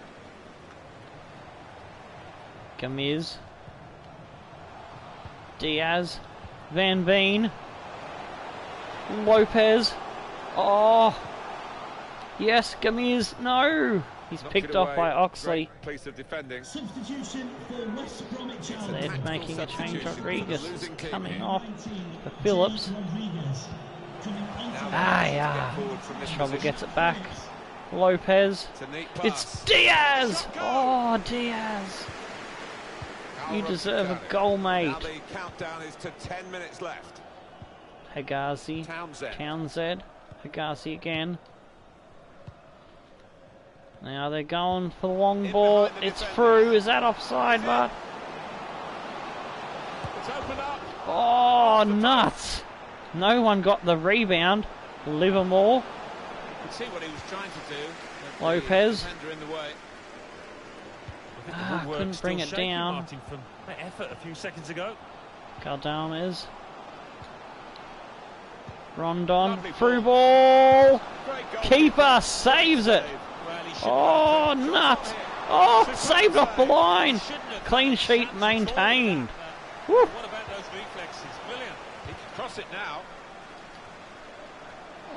Gamiz. Diaz. Van Veen. Lopez. Oh. Yes, Gamiz. No. He's Knocked picked it off away. by Oxley. Great piece of defending. Substitution for West Bromwich Albion. They're making a change. Substitution. Rodriguez is Losing team coming here. off for Phillips. Ah, yeah. Trouble gets it back. Lopez. It's a neat pass. It's Diaz! Shot goal. Oh, Diaz. You deserve a goal, mate. Now the countdown is to 10 minutes left. Hegazi. Townsend. Hegazi again. Now they're going for the long ball. It's through. Is that offside, Bart? It's opened up. Oh, nuts. No one got the rebound. Livermore. You can see what he was trying to do. but the Lopez. defender in the way. think the woodwork's couldn't bring still it shaking, down. Martin, from that effort a few seconds ago. Galdames. Rondon. Through ball. Keeper saves it. Oh, nuts. Oh, saved off the line. Clean sheet maintained. Woo. What about those reflexes? Brilliant. He can cross it now.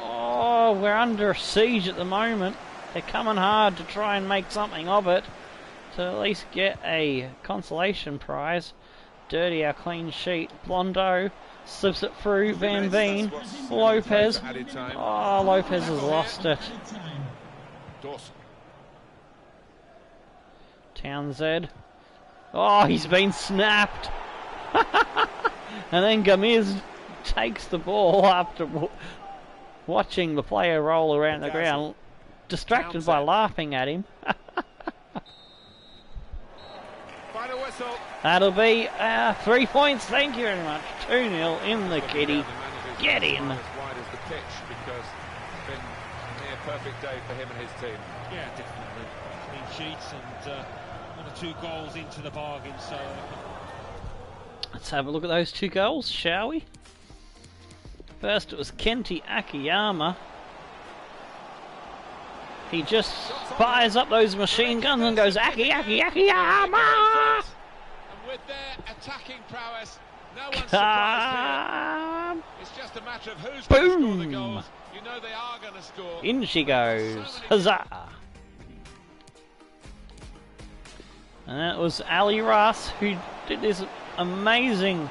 Oh, we're under siege at the moment. They're coming hard to try and make something of it, to at least get a consolation prize. Dirty our clean sheet. Blondo slips it through. Van Veen. Lopez. Oh, Lopez has lost it. Dawson. Townsend. Oh, he's been snapped. And then Gamiz takes the ball after watching the player roll around the ground, distracted by laughing at him. Final whistle. That'll be 3 points. Thank you very much. 2-0 in the kitty. Get in. As wide as the pitch, because it's been a near perfect day for him and his team. Yeah, definitely. Clean sheets and 1 or 2 goals into the bargain. So Let's have a look at those 2 goals, shall we? First, it was Kenti Akiyama. He just fires up those machine guns and goes Akiyama! And with their attacking prowess, no one's surprised here. It's just a matter of who's going to score the goals. You know they are going to score. In she goes. Huzzah! And that was Ali Ras who did this amazing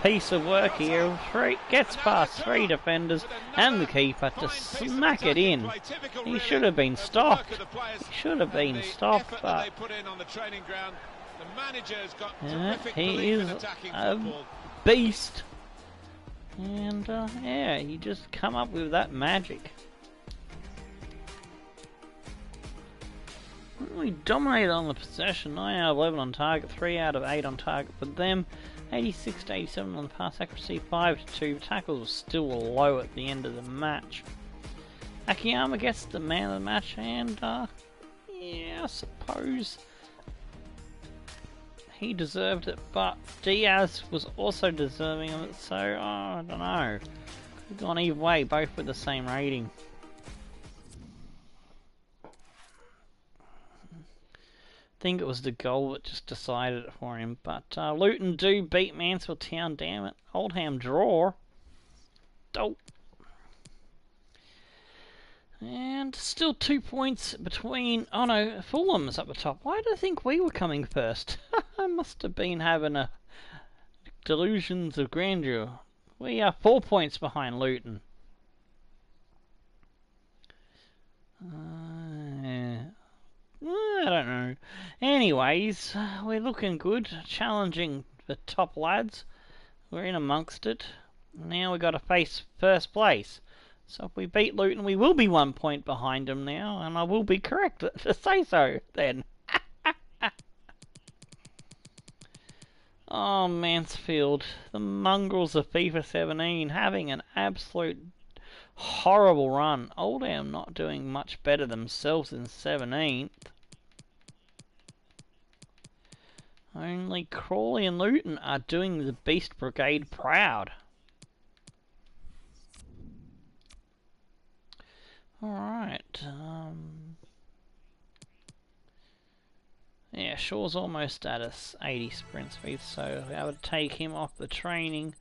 piece of work here. Gets past 3 defenders and the keeper to smack it in. He should have been stopped. He should have been stopped, but yeah, he is a beast. And yeah, he just come up with that magic. We dominated on the possession, 9 out of 11 on target, 3 out of 8 on target for them, 86 to 87 on the pass accuracy, 5 to 2. Tackles were still low at the end of the match. Akiyama gets the man of the match, and yeah, I suppose he deserved it, but Diaz was also deserving of it, so I don't know. Could have gone either way, both with the same rating. I think it was the goal that just decided it for him, but Luton do beat Mansfield Town, damn it. Oldham draw. Dope. And still 2 points between... Oh no, Fulham's up the top. Why do I think we were coming first? I must have been having a delusions of grandeur. We are 4 points behind Luton. I don't know. Anyways, we're looking good. Challenging the top lads. We're in amongst it. Now we've got to face first place. So if we beat Luton, we will be 1 point behind them now, and I will be correct to say so then. Oh, Mansfield. The Mongrels of FIFA 17 having an absolute horrible run. Oldham not doing much better themselves in 17th. Only Crawley and Luton are doing the Beast Brigade proud. Alright, yeah, Shaw's almost at us 80 sprint speed, so I would take him off the training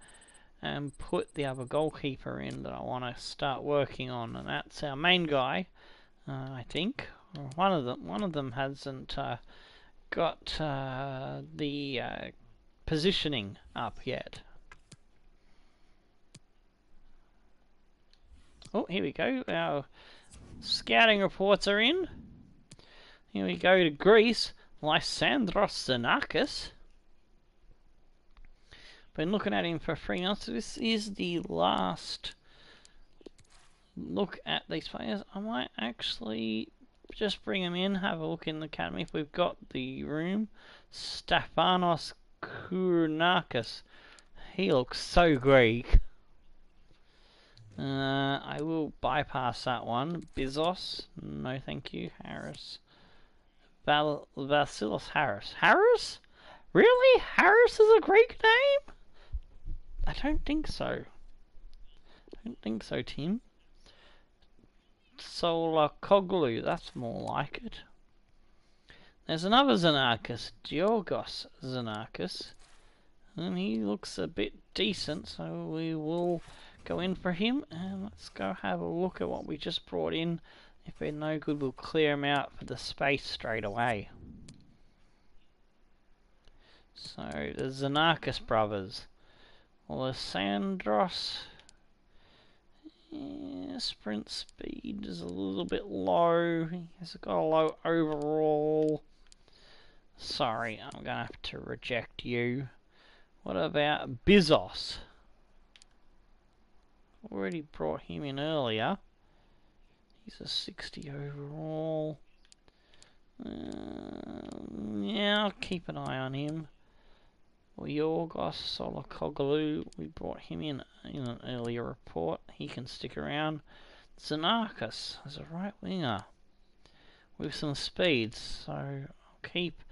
and put the other goalkeeper in that I want to start working on, and that's our main guy, I think. One of them hasn't got the positioning up yet. Oh, here we go. Our scouting reports are in. Here we go to Greece. Lysandros Xenakis. Been looking at him for 3 months. So this is the last look at these players. I might actually just bring him in, have a look in the academy if we've got the room. Stefanos Kournakis. He looks so Greek. I will bypass that one. Bizos, no thank you. Harris. Vasilis Harris. Harris? Really? Harris is a Greek name? I don't think so. I don't think so, Tim. Solakoglu, that's more like it. There's another Xenakis, Georgos Xenakis, and he looks a bit decent, so we will go in for him, and let's go have a look at what we just brought in. If they're no good, we'll clear them out for the space straight away. So, the Xenakis brothers. Alessandros. Yeah, sprint speed is a little bit low. He's got a low overall. Sorry, I'm gonna have to reject you. What about Bizos? Already brought him in earlier. He's a 60 overall. Yeah, I'll keep an eye on him. Yorgos Solakoglu, we brought him in an earlier report. He can stick around. Xenakis as a right winger with some speed, so I'll keep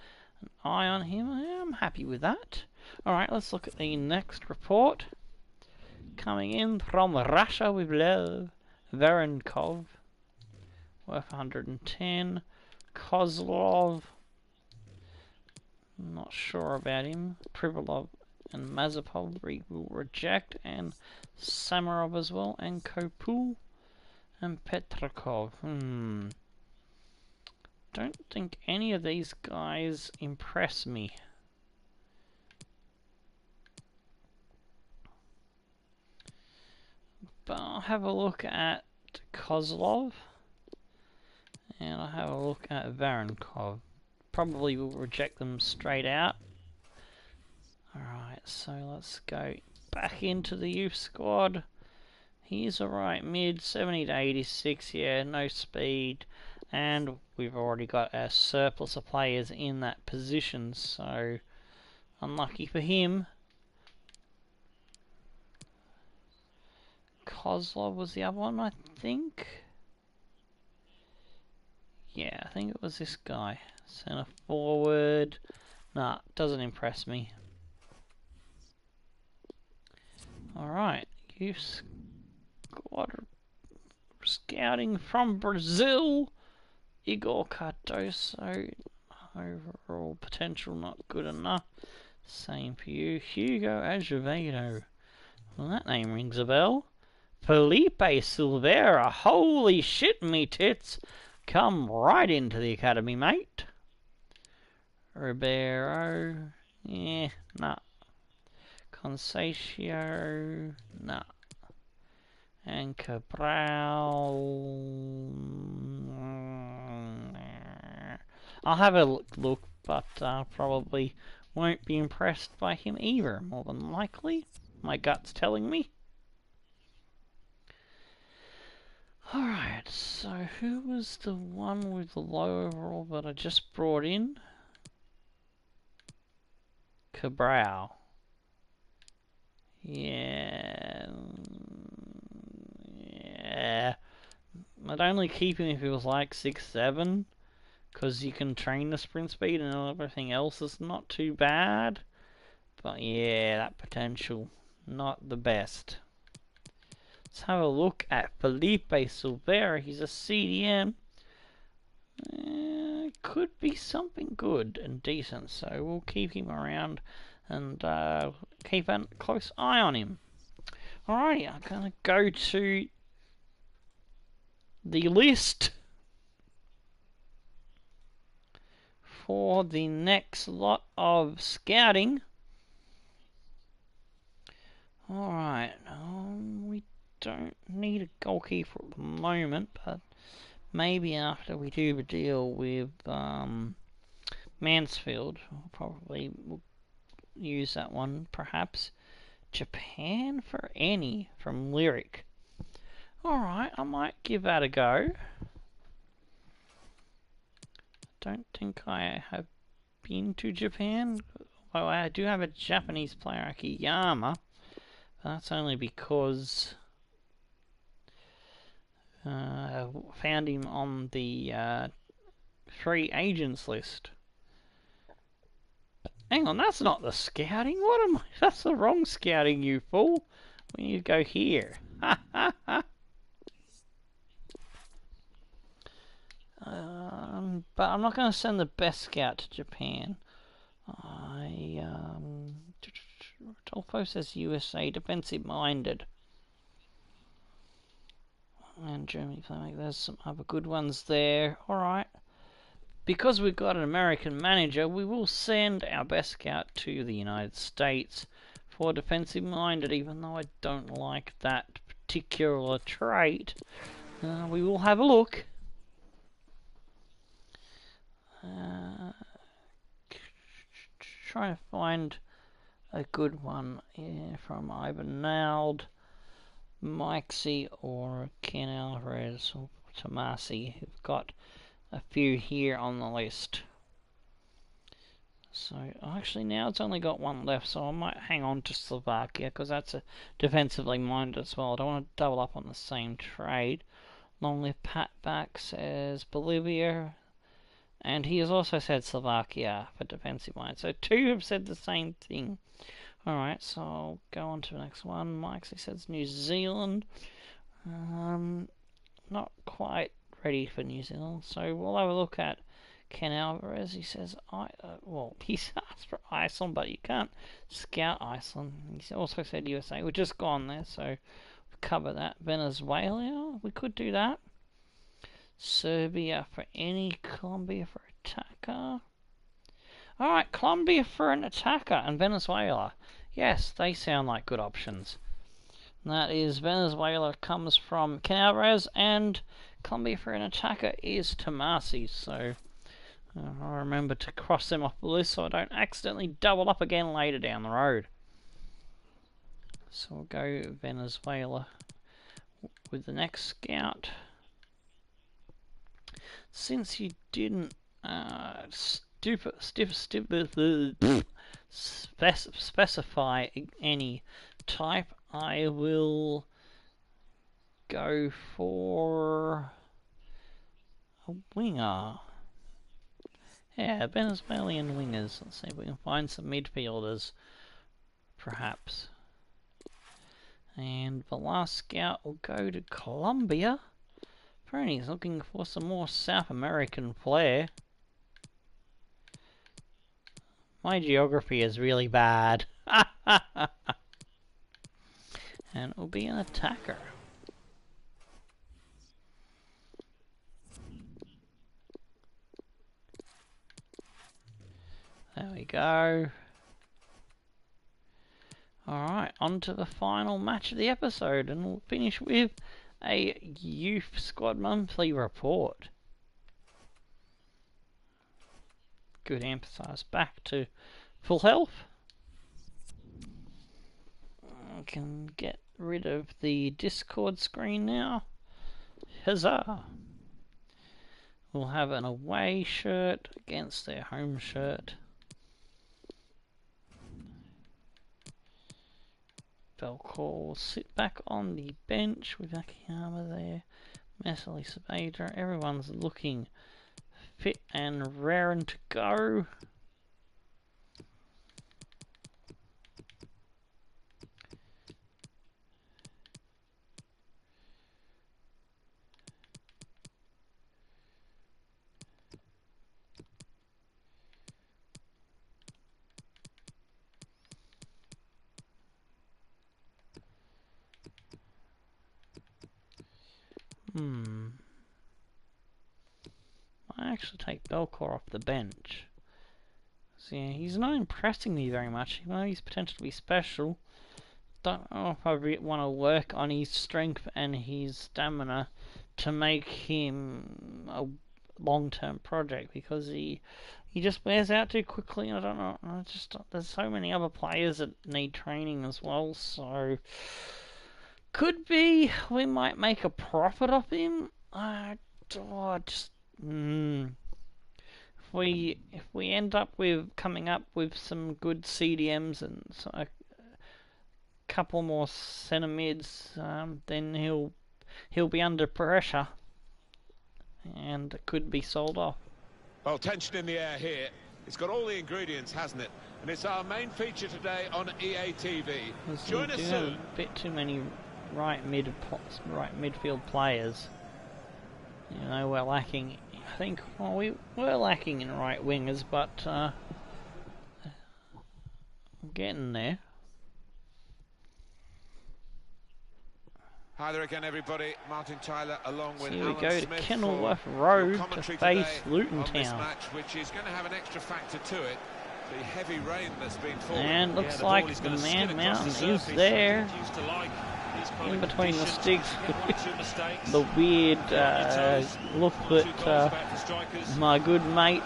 an eye on him. I'm happy with that. Alright, let's look at the next report. Coming in from Russia with Lev Varenkov, worth 110. Kozlov, not sure about him. Privalov and Mazepov we will reject, and Samarov as well, and Kopul and Petrakov. Don't think any of these guys impress me. But I'll have a look at Kozlov, and I'll have a look at Varenkov. Probably will reject them straight out. Alright, so let's go back into the youth squad. He's a right mid, 70 to 86, yeah, no speed. And we've already got a surplus of players in that position, so unlucky for him. Kozlov was the other one, I think. Yeah, I think it was this guy. Centre forward. Nah, doesn't impress me. Alright, youth squad scouting from Brazil. Igor Cardoso. Overall potential not good enough. Same for you. Hugo Azevedo. Well, that name rings a bell. Felipe Silveira. Holy shit, me tits. Come right into the academy, mate. Ribeiro. Yeah, nah. Conceição. Nah. And Cabral. I'll have a look, but probably won't be impressed by him either, more than likely. My gut's telling me. Alright, so who was the one with the low overall that I just brought in? Cabral. Yeah. I'd only keep him if he was like 6'7", because you can train the sprint speed and everything else is not too bad. But yeah, that potential, not the best. Let's have a look at Felipe Silveira. He's a CDM. Could be something good and decent, so we'll keep him around and keep a close eye on him. Alrighty, I'm going to go to the list for the next lot of scouting. Alright, we don't need a goalkeeper at the moment, but maybe after we do the deal with Mansfield, we'll probably use that one, perhaps. Japan for any from Lyric. Alright, I might give that a go. Don't think I have been to Japan. Well, I do have a Japanese player, Akiyama. That's only because I found him on the free agents list. Hang on, that's not the scouting. What am I? That's the wrong scouting, you fool. We need to go here. But I'm not going to send the best scout to Japan. Rodolfo says USA, defensive minded. And Germany playmaker. There's some other good ones there. Alright. Because we've got an American manager, we will send our best scout to the United States for defensive minded, even though I don't like that particular trait. We will have a look. Trying to find a good one from Ivan Nald, Mikesy, or Ken Alvarez, or Tomasi, who've got a few here on the list. So actually now it's only got one left, so I might hang on to Slovakia because that's a defensively minded as well. I don't want to double up on the same trade. Long live Pat back says Bolivia, and he has also said Slovakia for defensive minded. So two have said the same thing. Alright, so I'll go on to the next one. Mike says New Zealand. Not quite ready for New Zealand, so we'll have a look at Ken Alvarez. He says, well, he's asked for Iceland, but you can't scout Iceland. He also said USA. We've just gone there, so we'll cover that. Venezuela, we could do that. Serbia for any, Colombia for attacker. Alright, Colombia for an attacker, and Venezuela. Yes, they sound like good options. And that is Venezuela comes from Ken Alvarez, and Colombia for an attacker is Tomasi. So I'll remember to cross them off the list so I don't accidentally double up again later down the road. So we'll go Venezuela with the next scout. Since you didn't specify any type, I will go for a winger. Yeah, Venezuelan wingers. Let's see if we can find some midfielders, perhaps. And the last scout will go to Colombia. He's looking for some more South American flair. My geography is really bad. And it will be an attacker. There we go. Alright, on to the final match of the episode, and we'll finish with a Youth Squad Monthly Report. Good emphasize back to full health. I can get rid of the Discord screen now. Huzzah! We'll have an away shirt against their home shirt. Belcor will sit back on the bench with Akiyama there. Messerly Sabedra. Everyone's looking fit and raring to go. I actually take Belcor off the bench. So yeah, he's not impressing me very much, even though he's potentially special. Don't know if I want to work on his strength and his stamina to make him a long-term project, because he just wears out too quickly, and I don't know. There's so many other players that need training as well, so could be we might make a profit off him. If we end up with coming up with some good CDMs and a couple more centre mids, then he'll be under pressure and could be sold off. Well, tension in the air here. It's got all the ingredients, hasn't it? And it's our main feature today on EA TV. Join us soon. A bit too many right midfield players. You know, we're lacking. I think we were lacking in right wingers, but getting there. Hi there again, everybody. Martin Tyler along with Here we Alan go to Smith Kenilworth for Road your to commentary face today Luton on this Town. match, which is going to have an extra factor to it. The heavy rain that's been falling. And looks like the man mountain is there. In between the sticks. The weird look that my good mate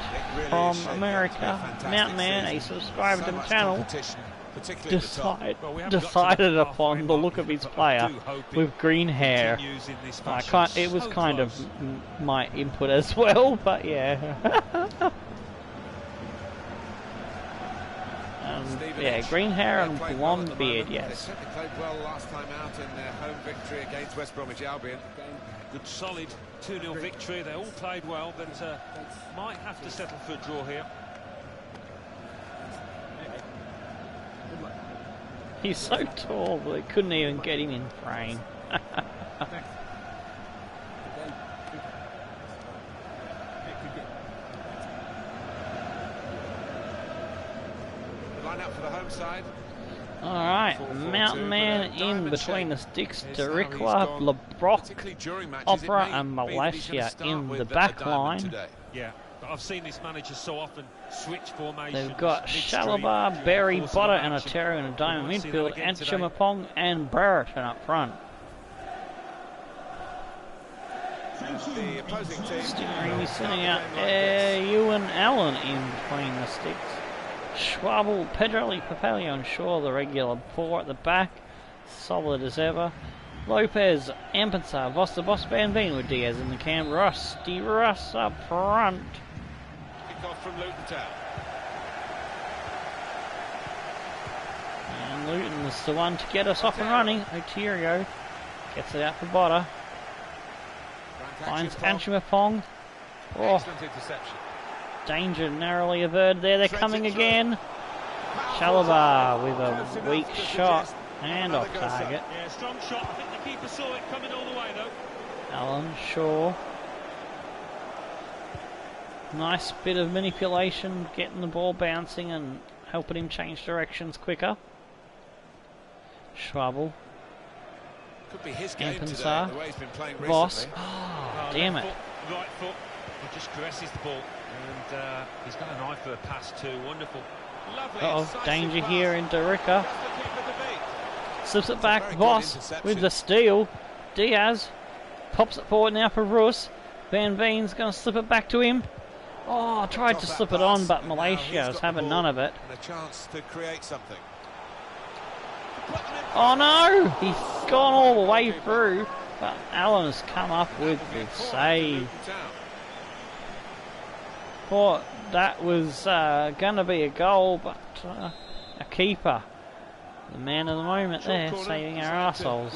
from America, Mountain Man, a subscriber to the channel, decided upon the look of his player with green hair. It was kind of my input as well, but yeah. Yeah, green hair and blonde beard, yes. They played well last time out in their home victory against West Bromwich Albion. Good solid 2-0 victory. They all played well, but might have to settle for a draw here. He's so tall, but they couldn't even get him in frame. Line up for the home side. Alright, Mountain Man in between the sticks, Derrickwa, LeBrock, Opera and Malaysia in the back line. Yeah, but I've seen this manager so often switch formations. They've got Shalabar, Berry, Botter and Otero in a diamond midfield, and Chimapong and Brereton up front. The opposing team. Stevenage sending out Ewan Allen in between the sticks. Schwabel, Pedrelli, Papalion, Shaw, the regular four at the back, solid as ever. Lopez, Ampensar, Voss the Boss, Van Veen with Diaz in the camp. Rusty Russ up front. Kick off from Luton Town. And Luton's the one to get us off and running. Oterio gets it out for Botter. Finds Anchimapong. Oh. Excellent interception. Danger narrowly averted there. They're coming again. Shalabar with a weak shot and off target. Yeah, strong shot. I think the keeper saw it coming all the way though. Alan Shaw. Nice bit of manipulation, getting the ball bouncing and helping him change directions quicker. Schwabel. Could be his game today, Ampensar. the way he's been playing Voss. recently. Oh, damn it. Right foot. He just caresses the ball. And he's got an eye for a pass too. Wonderful. Uh-oh, danger here in Derrickwa. Slips it back, Voss with the steal. Diaz pops it forward now for Russ. Van Veen's going to slip it back to him. Oh, tried to slip it on, but Malaysia is having none of it. And a chance to create something. Oh no! He's gone all the way through, but Allen has come up with the save. Thought that was going to be a goal, but a keeper. The man of the moment there, saving our arseholes.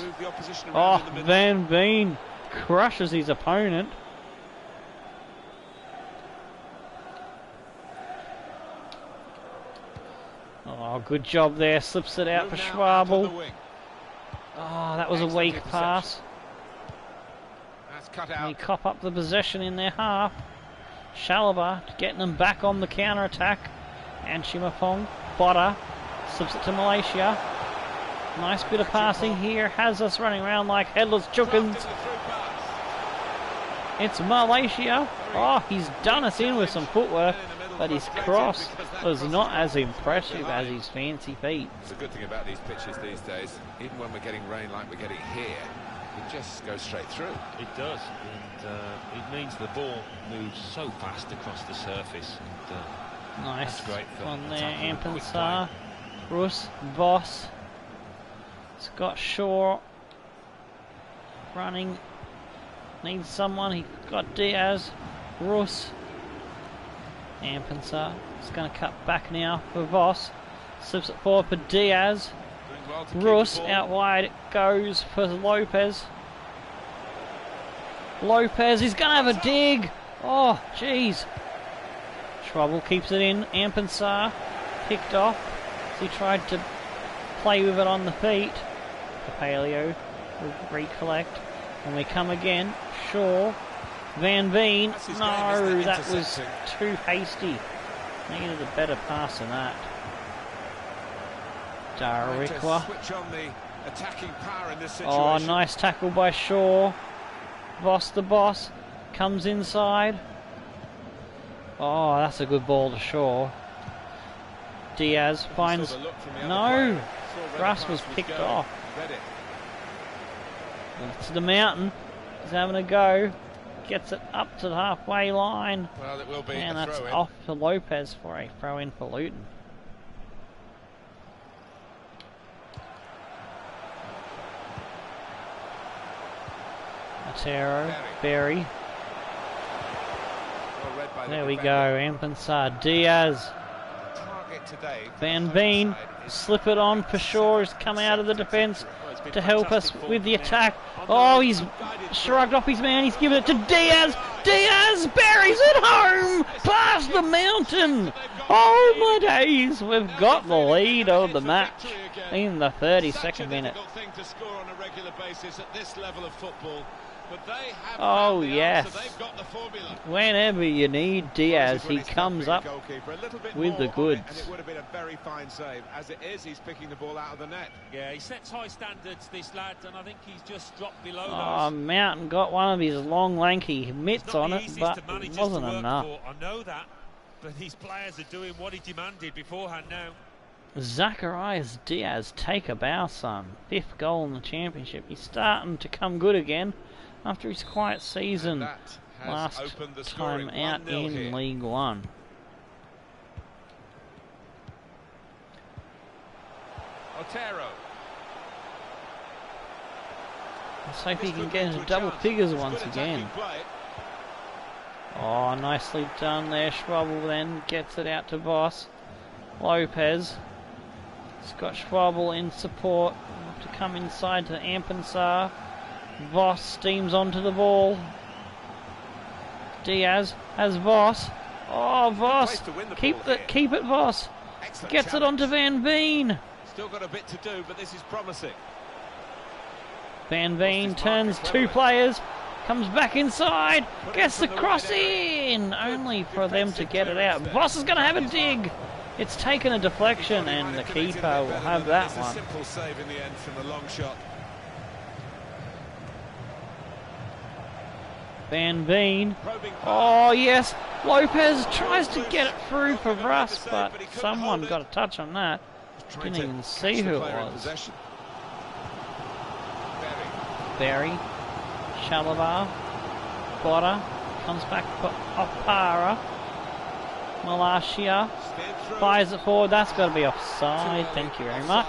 Oh, Van Veen crushes his opponent. Oh, good job there. Slips it out for Schwabel. Oh, that was a weak pass. They cop up the possession in their half. Shalabar getting them back on the counter attack. And Chimapong, Botter, slips it to Malaysia. Nice bit of passing here. Has us running around like headless chickens. It's Malaysia. Oh, he's done us in with some footwork, but his cross was not as impressive as his fancy feet. It's a good thing about these pitches these days. Even when we're getting rain like we're getting here, it just goes straight through. It does, and it means the ball moves so fast across the surface. And, nice great one there, Ampensar, Russ, Voss, Scott Shaw running, needs someone, he got Diaz, Russ, Ampensar is going to cut back now for Voss, slips it forward for Diaz, Russ out wide it goes for Lopez. Lopez, he's going to have a dig. Oh, jeez. Schwabble keeps it in. Ampensar picked off as he tried to play with it on the feet. Papaleo will recollect. And we come again. Shaw. Van Veen. No, that was too hasty. Needed a better pass than that. Darwickwa. Oh, nice tackle by Shaw. Voss the boss. Comes inside. Oh, that's a good ball to Shaw. Diaz finds... No! Russ was picked off. To the mountain. He's having a go. Gets it up to the halfway line. Well, it will be and that's off to Lopez for a throw in for Luton. Matero, Berry. There we go, Ampensar, Diaz. Van Veen, slip it on for Shaw, has come out of the defence to help us with the attack. Oh, he's shrugged off his man, he's given it to Diaz. Diaz buries it home, past the mountain. Oh my days, we've got the lead of the match in the 32nd minute. Oh yes, whenever you need Diaz, he comes up with the goods. And it would have been a very fine save. As it is, he's picking the ball out of the net. Yeah, he sets high standards, this lad, and I think he's just dropped below those. Mountain got one of his long lanky mitts on it, but it wasn't enough. I know that, but these players are doing what he demanded beforehand now. Zacharias Diaz, take a bow, son. 5th goal in the championship. He's starting to come good again after his quiet season last time out in here. League One. Otero. Let's hope he can get into double figures once again. Oh, nicely done there. Schwabble then gets it out to Voss. Lopez. Scott Schwabble in support to come inside to Ampensar. Voss steams onto the ball. Diaz has Voss. Oh, Voss! Keep it, Voss. Gets it onto Van Veen. Still got a bit to do, but this is promising. Van Veen turns 2 players, comes back inside, gets the cross in, only for them to get it out. Voss is going to have a dig. It's taken a deflection, and the keeper will have that one. Simple save in the end from the long shot. Van Veen. Oh yes, Lopez tries to get it through for Russ, but someone got a touch on that. Didn't even see who it was. Berry, Shalabar, Botta, comes back for Opara. Malacia fires it forward. That's got to be offside. Thank you very much.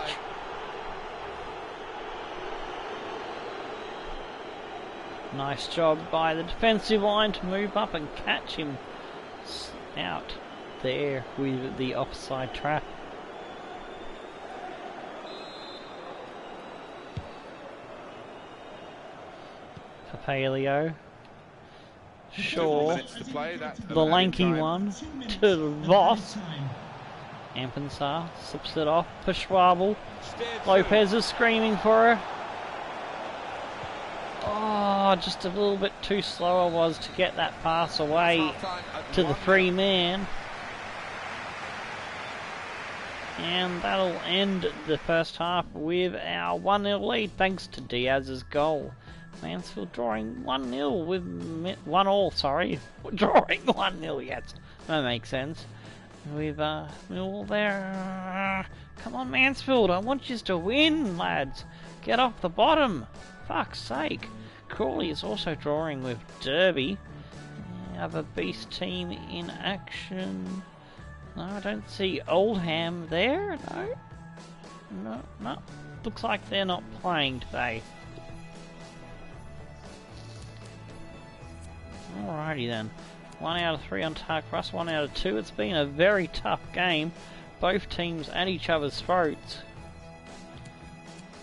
Nice job by the defensive line to move up and catch him out there with the offside trap. Papaleo. Shaw. The lanky one to Voss. Ampensar slips it off for Schwabble. Lopez is screaming for her. Oh, just a little bit too slow I was to get that pass away to the free man. And that'll end the first half with our 1-0 lead thanks to Diaz's goal. Mansfield drawing 1-0 with 1-1, sorry. Drawing 1-0, yes. That makes sense. With Mill there. Come on, Mansfield, I want you to win, lads. Get off the bottom. Fuck's sake. Crawley is also drawing with Derby. Other beast team in action. No, I don't see Oldham there. No. Looks like they're not playing today. Alrighty then. 1 out of 3 on target for us, 1 out of 2. It's been a very tough game. Both teams at each other's throats.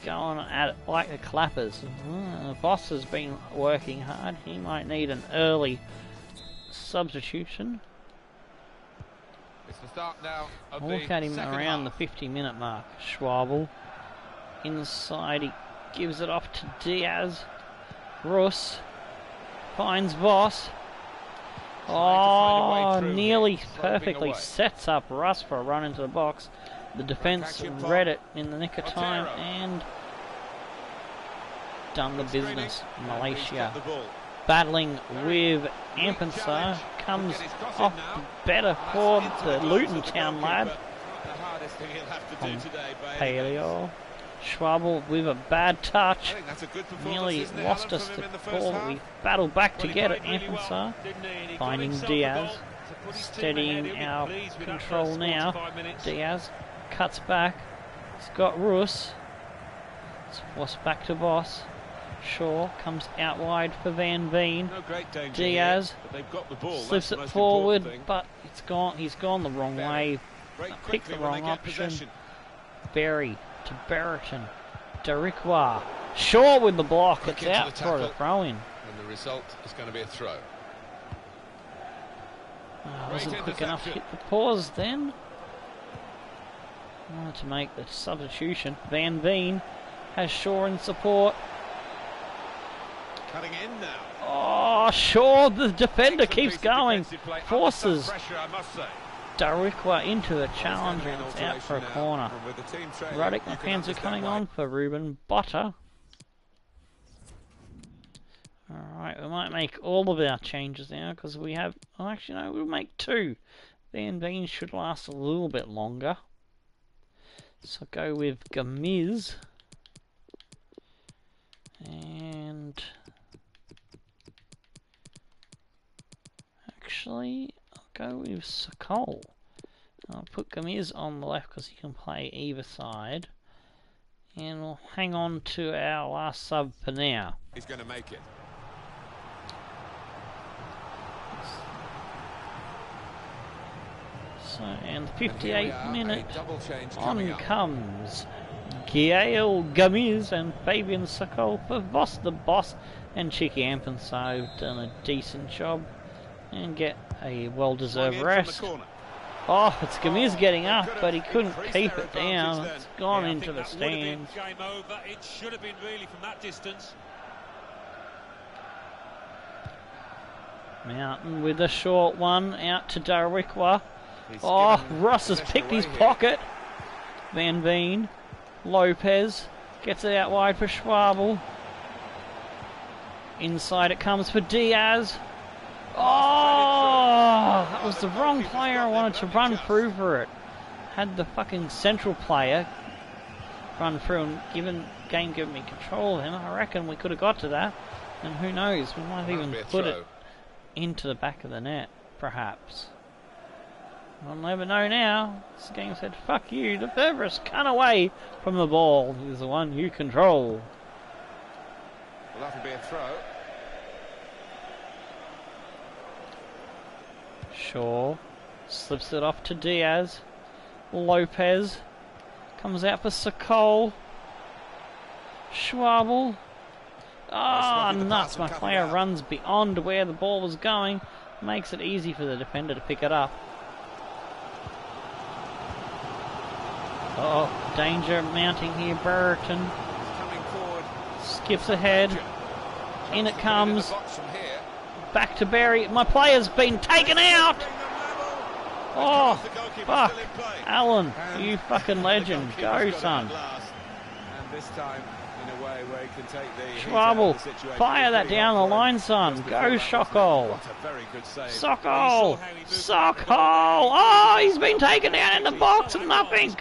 Going at it like the clappers. Voss has been working hard. He might need an early substitution. It's the start now of We'll look at him second around half. the 50-minute mark. Schwabel inside, he gives it off to Diaz. Russ finds Voss. Oh, nearly perfectly sets up Russ for a run into the box. The defence read it in the nick of time and done the business. Malaysia battling with Ampensar, comes off better for the Luton Town lad. Paleo. Schwabel with a bad touch. Nearly lost us the ball, but we battled back to get it. Ampensar finding Diaz. Steadying our control now. Diaz cuts back. He's got Russ. It's back to Voss. Shaw comes out wide for Van Veen. Diaz slips it forward, but it's gone. He's gone the wrong way. Picked the wrong option. Berry to Berriton. Darikwa. Shaw with the block. It's out for a throw-in. And the result is going to be a throw. Wasn't quick enough to hit the pause then. To make the substitution. Van Veen has Shaw in support. Cutting in now. Oh, Shaw, the defender keeps going. Forces Darikwa into the challenge and it's out for a corner. Ruddock and fans are coming on for Ruben Butter. Alright, we might make all of our changes now because we have... Oh, actually, no, we'll make two. Van Veen should last a little bit longer. So go with Gamiz. And... Actually, I'll go with Sokol. I'll put Gamiz on the left because he can play either side. And we'll hang on to our last sub for now. He's going to make it. So, and the 58th minute, on comes Gael Gamiz and Fabian Sokol for Voss the Boss, and Cheeky Ampensar have done a decent job and get a well-deserved rest. Oh, it's Gamiz getting up, but he couldn't keep it down. It's gone into the stands. Game over. It should have been really from that distance. Mountain with a short one out to Darikwa. Oh, Russ has picked his pocket. Van Veen. Lopez gets it out wide for Schwabel. Inside it comes for Diaz. Oh, that was the wrong player I wanted to run through for it. Had the fucking central player run through and given me control of him, I reckon we could have got to that. And who knows, we might have even put it into the back of the net, perhaps. I'll never know now. This game said, fuck you, the furthest cut away from the ball is the one you control. Well, that'll be a throw. Shaw slips it off to Diaz. Lopez comes out for Sokol. Schwabel. Ah, nuts. My player runs beyond where the ball was going. Makes it easy for the defender to pick it up. Oh, danger mounting here. Brereton skips ahead. In it comes. Back to Berry. My player's been taken out. Oh, fuck. Alan, you fucking legend. Go, son. Schwabel, fire that down the line, son. Go, Sokol. Sokol. Sokol. Oh, he's been taken down in the box and nothing.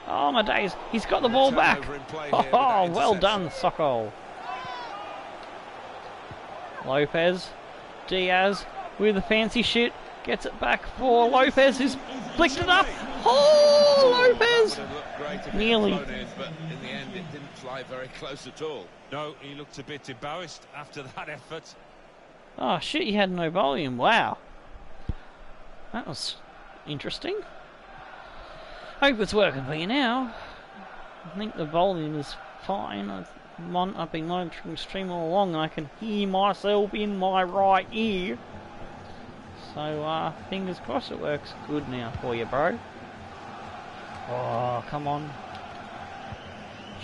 Oh, my days. He's got the ball back. Oh, well done, Sokol. Lopez. Diaz with the fancy shit. Gets it back for Lopez, who's flicked it up. Oh, Lopez! Nearly. But in the end, it didn't fly very close at all. No, he looked a bit embarrassed after that effort. Oh, shit, he had no volume. Wow. That was interesting. Hope it's working for you now. I think the volume is fine. I've been monitoring the stream all along and I can hear myself in my right ear. So, fingers crossed it works good now for you, bro. Oh, come on.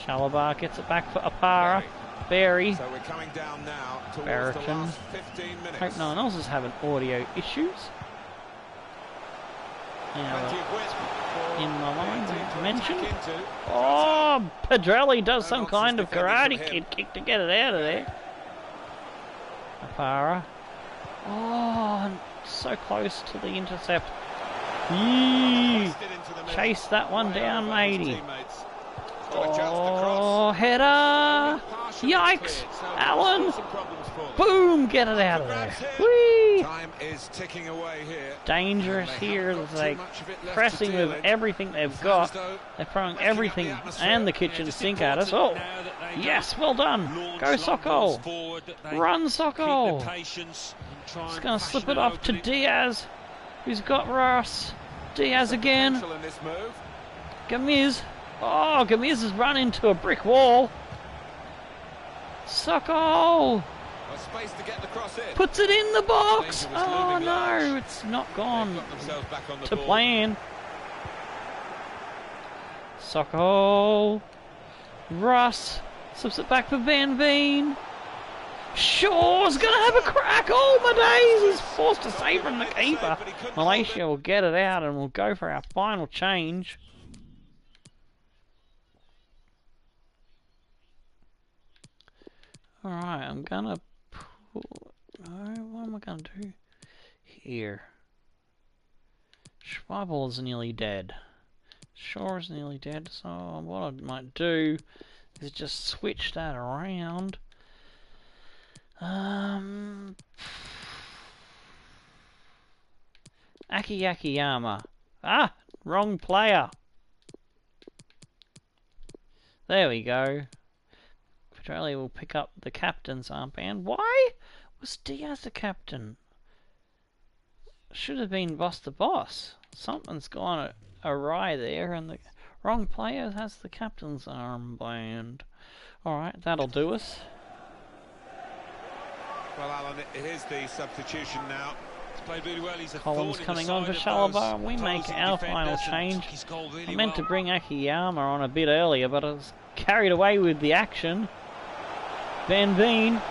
Shalabar gets it back for Apara. Berry. So we're coming down now towards Barrington. the last 15 minutes. Hope no one else is having audio issues. Plenty of width In the line to attack mentioned. into. Oh, Pedrelli does some nonsense kind of defending karate from kid him. kick to get it out of there. Apara. Oh, so close to the intercept. Yee. Twisted into the middle. Chase that one Way down, over his matey. teammates. Got a chance to cross. Oh, header! Partially Yikes! cleared, so Allen! some problems for them. Boom! Get it out of there. Grabs here. Whee! Time is ticking away here. Dangerous And they here haven't as got they too much of it left to pressing deal with in. everything they've Fans, got. though, They're throwing waking up everything the atmosphere. and the kitchen Just sink at us. important Oh, now that they yes, well done. launch Go long Sokol. balls forward, that they Run keep Sokol. their patience and try Just and going to slip fashion it an off to opening. Diaz, who's got Ross. Diaz Some again. potential in this move. Gamiz. Oh, Gamiz has run into a brick wall. Sokol Got space to get the cross in. puts it in the box. Danger was Oh looming no, large. it's not They've gone got themselves back on the to ball. plan. Sokol. Russ slips it back for Van Veen. Shaw's gonna have a crack. Oh my days! He's forced to save from the keeper. Malaysia will get it out and we'll go for our final change. Alright, I'm gonna put... No, what am I gonna do? Here. Schwabel is nearly dead. Shaw is nearly dead, so what I might do is just switch that around. Aki Akiyama. Ah! Wrong player. There we go. Petrelli will pick up the captain's armband. Why was Diaz the captain? Should have been Boss the Boss. Something's gone awry there, and the wrong player has the captain's armband. Alright, that'll do us. Well, Alan, here's the substitution now. He's played really well. He's a Collins thorn in coming the on for side of those Shalabar. We make opposing our final defenders and change. took his goal really I meant to well. bring Akiyama on a bit earlier, but I was carried away with the action. Van Veen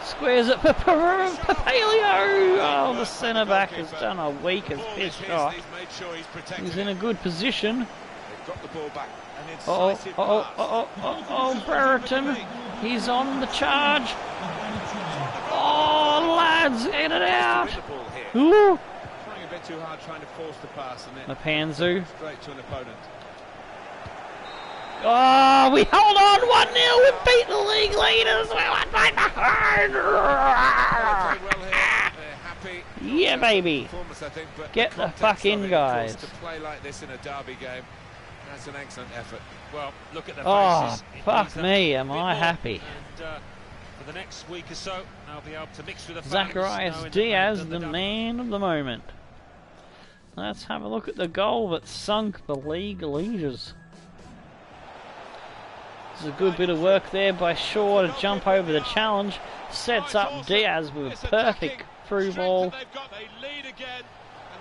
squares it for Papaleo. Oh, the centre back has done a weak as piss shot. He's made sure he's protected. He's in a good position. They've got the ball back. An Oh, incisive oh, pass. oh, oh, oh, Brereton. He's on the charge. Oh, lads, get it out. Win the ball here. Ooh. Trying a bit too hard, trying to force the pass, and it Mapanzu. straight to an opponent. Oh, we hold on 1-0. We've beaten the league leaders. We're 1 point behind. Played well here. They're happy. Yeah, baby. Performance, I think, but Get the context fuck in, of it, of course, guys. To play like this in a derby game, that's an excellent effort. Well, look at their Oh, faces. It fuck needs a me, am bit I more. happy. And for the next week or so, they'll be able to mix with the fans. Zacharias knowing that Diaz, they've the done job. man of the moment. Let's have a look at the goal that sunk the league leaders. This is a good bit of work there by Shaw to jump over the challenge. Sets up Diaz with a perfect through ball.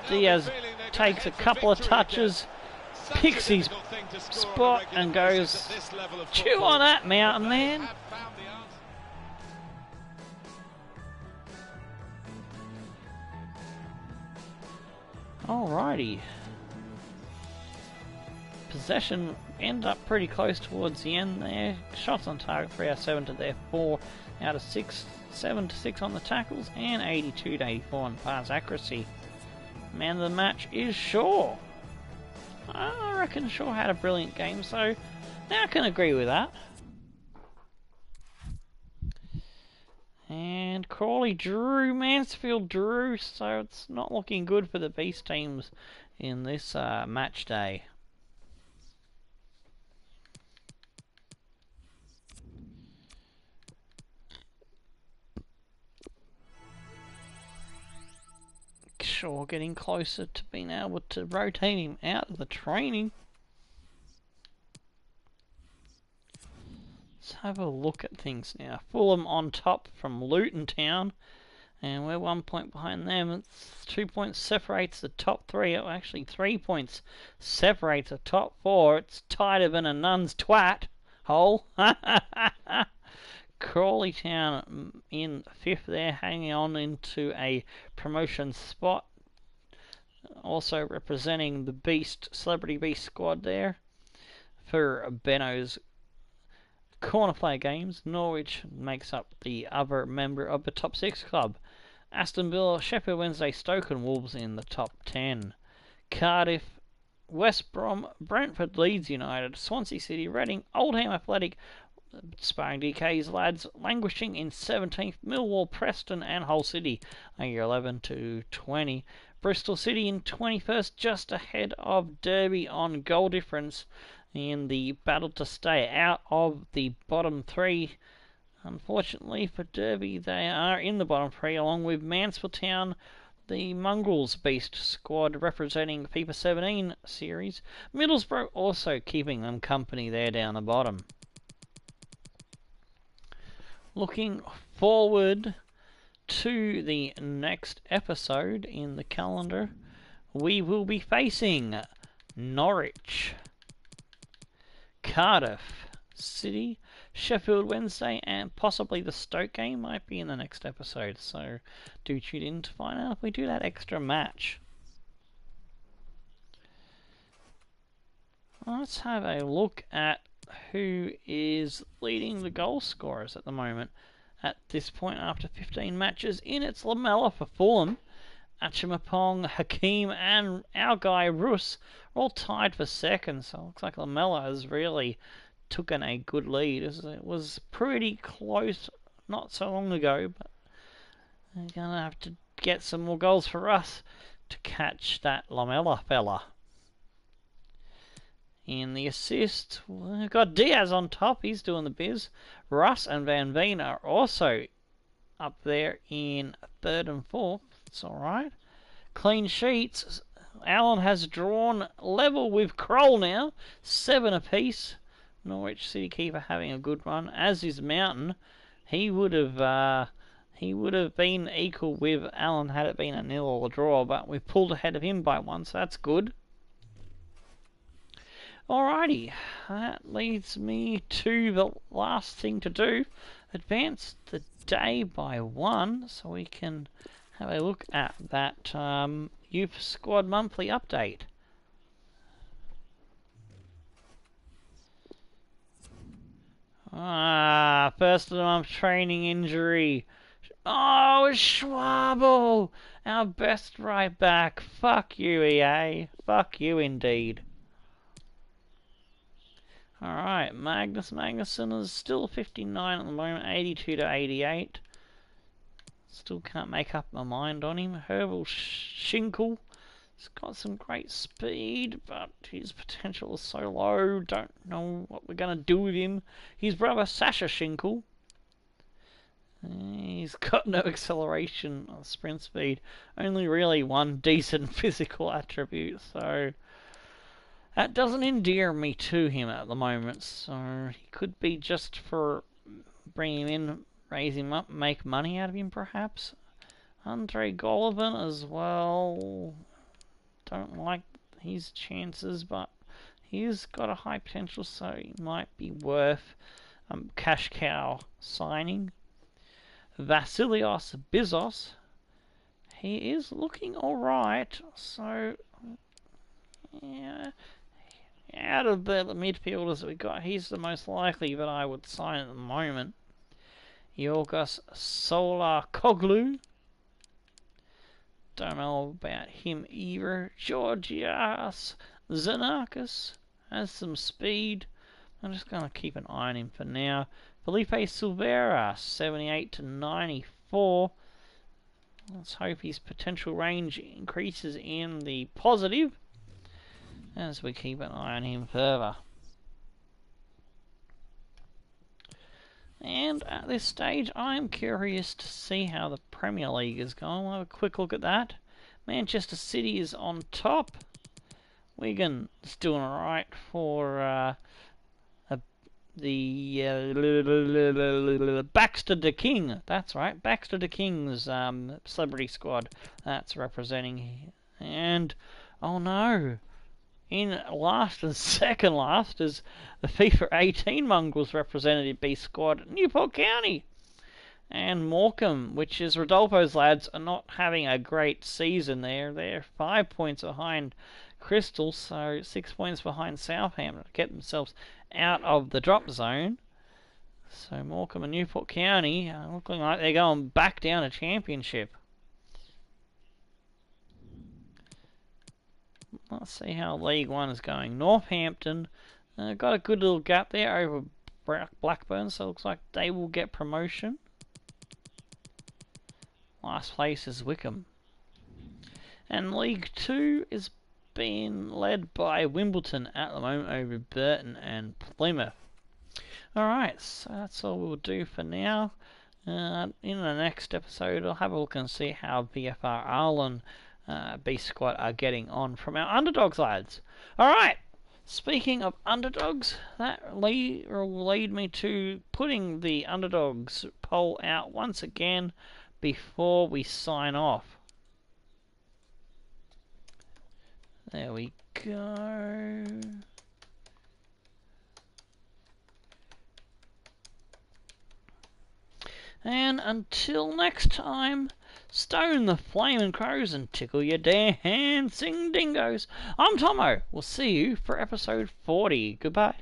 Diaz takes a couple of touches, picks his spot and goes, chew on that, mountain man. Alrighty. Possession ended up pretty close towards the end there. Shots on target 3 out of 7 to their 4 out of 6. 7 to 6 on the tackles and 82 to 84 on pass accuracy. Man of the match is Shaw. I reckon Shaw had a brilliant game, so I can agree with that. And Crawley drew, Mansfield drew, so it's not looking good for the Beast teams in this match day. Shaw getting closer to being able to rotate him out of the training. Let's have a look at things now. Fulham on top from Luton Town. And we're 1 point behind them. It's 2 points separates the top three. Oh, actually, 3 points separates the top four. It's tighter than a nun's twat hole. Crawley Town in 5th there, hanging on into a promotion spot. Also representing the Beast, Celebrity Beast squad there for Benno's Corner Play Games. Norwich makes up the other member of the top 6 club. Aston Villa, Sheffield Wednesday, Stoke and Wolves in the top 10. Cardiff, West Brom, Brentford, Leeds United, Swansea City, Reading, Oldham Athletic, sparring DK's lads, languishing in 17th, Millwall, Preston and Hull City, 11 to 20. Bristol City in 21st, just ahead of Derby on goal difference in the battle to stay out of the bottom 3. Unfortunately for Derby, they are in the bottom 3 along with Mansfield Town, the Mongrels Beast squad representing FIFA 17 series. Middlesbrough also keeping them company there down the bottom. Looking forward to the next episode in the calendar, we will be facing Norwich, Cardiff City, Sheffield Wednesday, and possibly the Stoke game might be in the next episode, so do tune in to find out if we do that extra match. Let's have a look at who is leading the goal scorers at the moment. At this point, after 15 matches in, it's Lamella for Fulham. Achimapong, Hakeem, and our guy Rus are all tied for second, so it looks like Lamella has really taken a good lead. It was pretty close not so long ago, but we're going to have to get some more goals for us to catch that Lamella fella. In the assist, we've got Diaz on top. He's doing the biz. Russ and Van Veen are also up there in 3rd and 4th. It's alright. Clean sheets. Allen has drawn level with Kroll now. 7 apiece. Norwich City keeper having a good run, as is Mountain. He would have been equal with Allen had it been a nil or a draw, but we've pulled ahead of him by 1, so that's good. Alrighty, that leads me to the last thing to do. Advance the day by 1, so we can have a look at that Youth Squad monthly update. First of the month training injury. Oh, Schwabel! Our best right back. Fuck you, EA. Fuck you indeed. Alright, Magnuson is still 59 at the moment, 82 to 88. Still can't make up my mind on him. Herbal Schinkel. He's got some great speed, but his potential is so low. Don't know what we're going to do with him. His brother, Sasha Schinkel. He's got no acceleration or sprint speed. Only really one decent physical attribute, so that doesn't endear me to him at the moment. So he could be just for bringing him in, raise him up, make money out of him perhaps. Andre Golovin as well. Don't like his chances, but he's got a high potential, so he might be worth cash cow signing. Vasilios Bizos, he is looking alright, so yeah, out of the midfielders that we got, he's the most likely that I would sign at the moment. Yorgos Solar-Koglu, don't know about him either. Georgios Xenakis has some speed. I'm just going to keep an eye on him for now. Felipe Silveira, 78 to 94. Let's hope his potential range increases in the positive as we keep an eye on him further. And at this stage, I'm curious to see how the Premier League is going. We'll have a quick look at that. Manchester City is on top. Wigan is doing alright for Baxter the King. That's right, Baxter the King's celebrity squad. That's representing. And oh no, in last and second last is the FIFA 18 Mongrels representative B squad, Newport County. And Morecambe, which is Rodolfo's lads, are not having a great season there. They're 5 points behind Crystal, so 6 points behind Southampton to get themselves out of the drop zone. So Morecambe and Newport County are looking like they're going back down to Championship. Let's see how League One is going. Northampton got a good little gap there over Blackburn, so it looks like they will get promotion. Last place is Wickham. And League 2 is being led by Wimbledon at the moment over Burton and Plymouth. Alright, so that's all we'll do for now. In the next episode, I'll have a look and see how VFR Arlen B Squad are getting on from our underdogs, lads. Alright, speaking of underdogs, that will lead me to putting the underdogs poll out once again before we sign off. There we go. And until next time, stone the flaming crows and tickle your dancing dingoes. I'm Tomo. We'll see you for episode 40. Goodbye.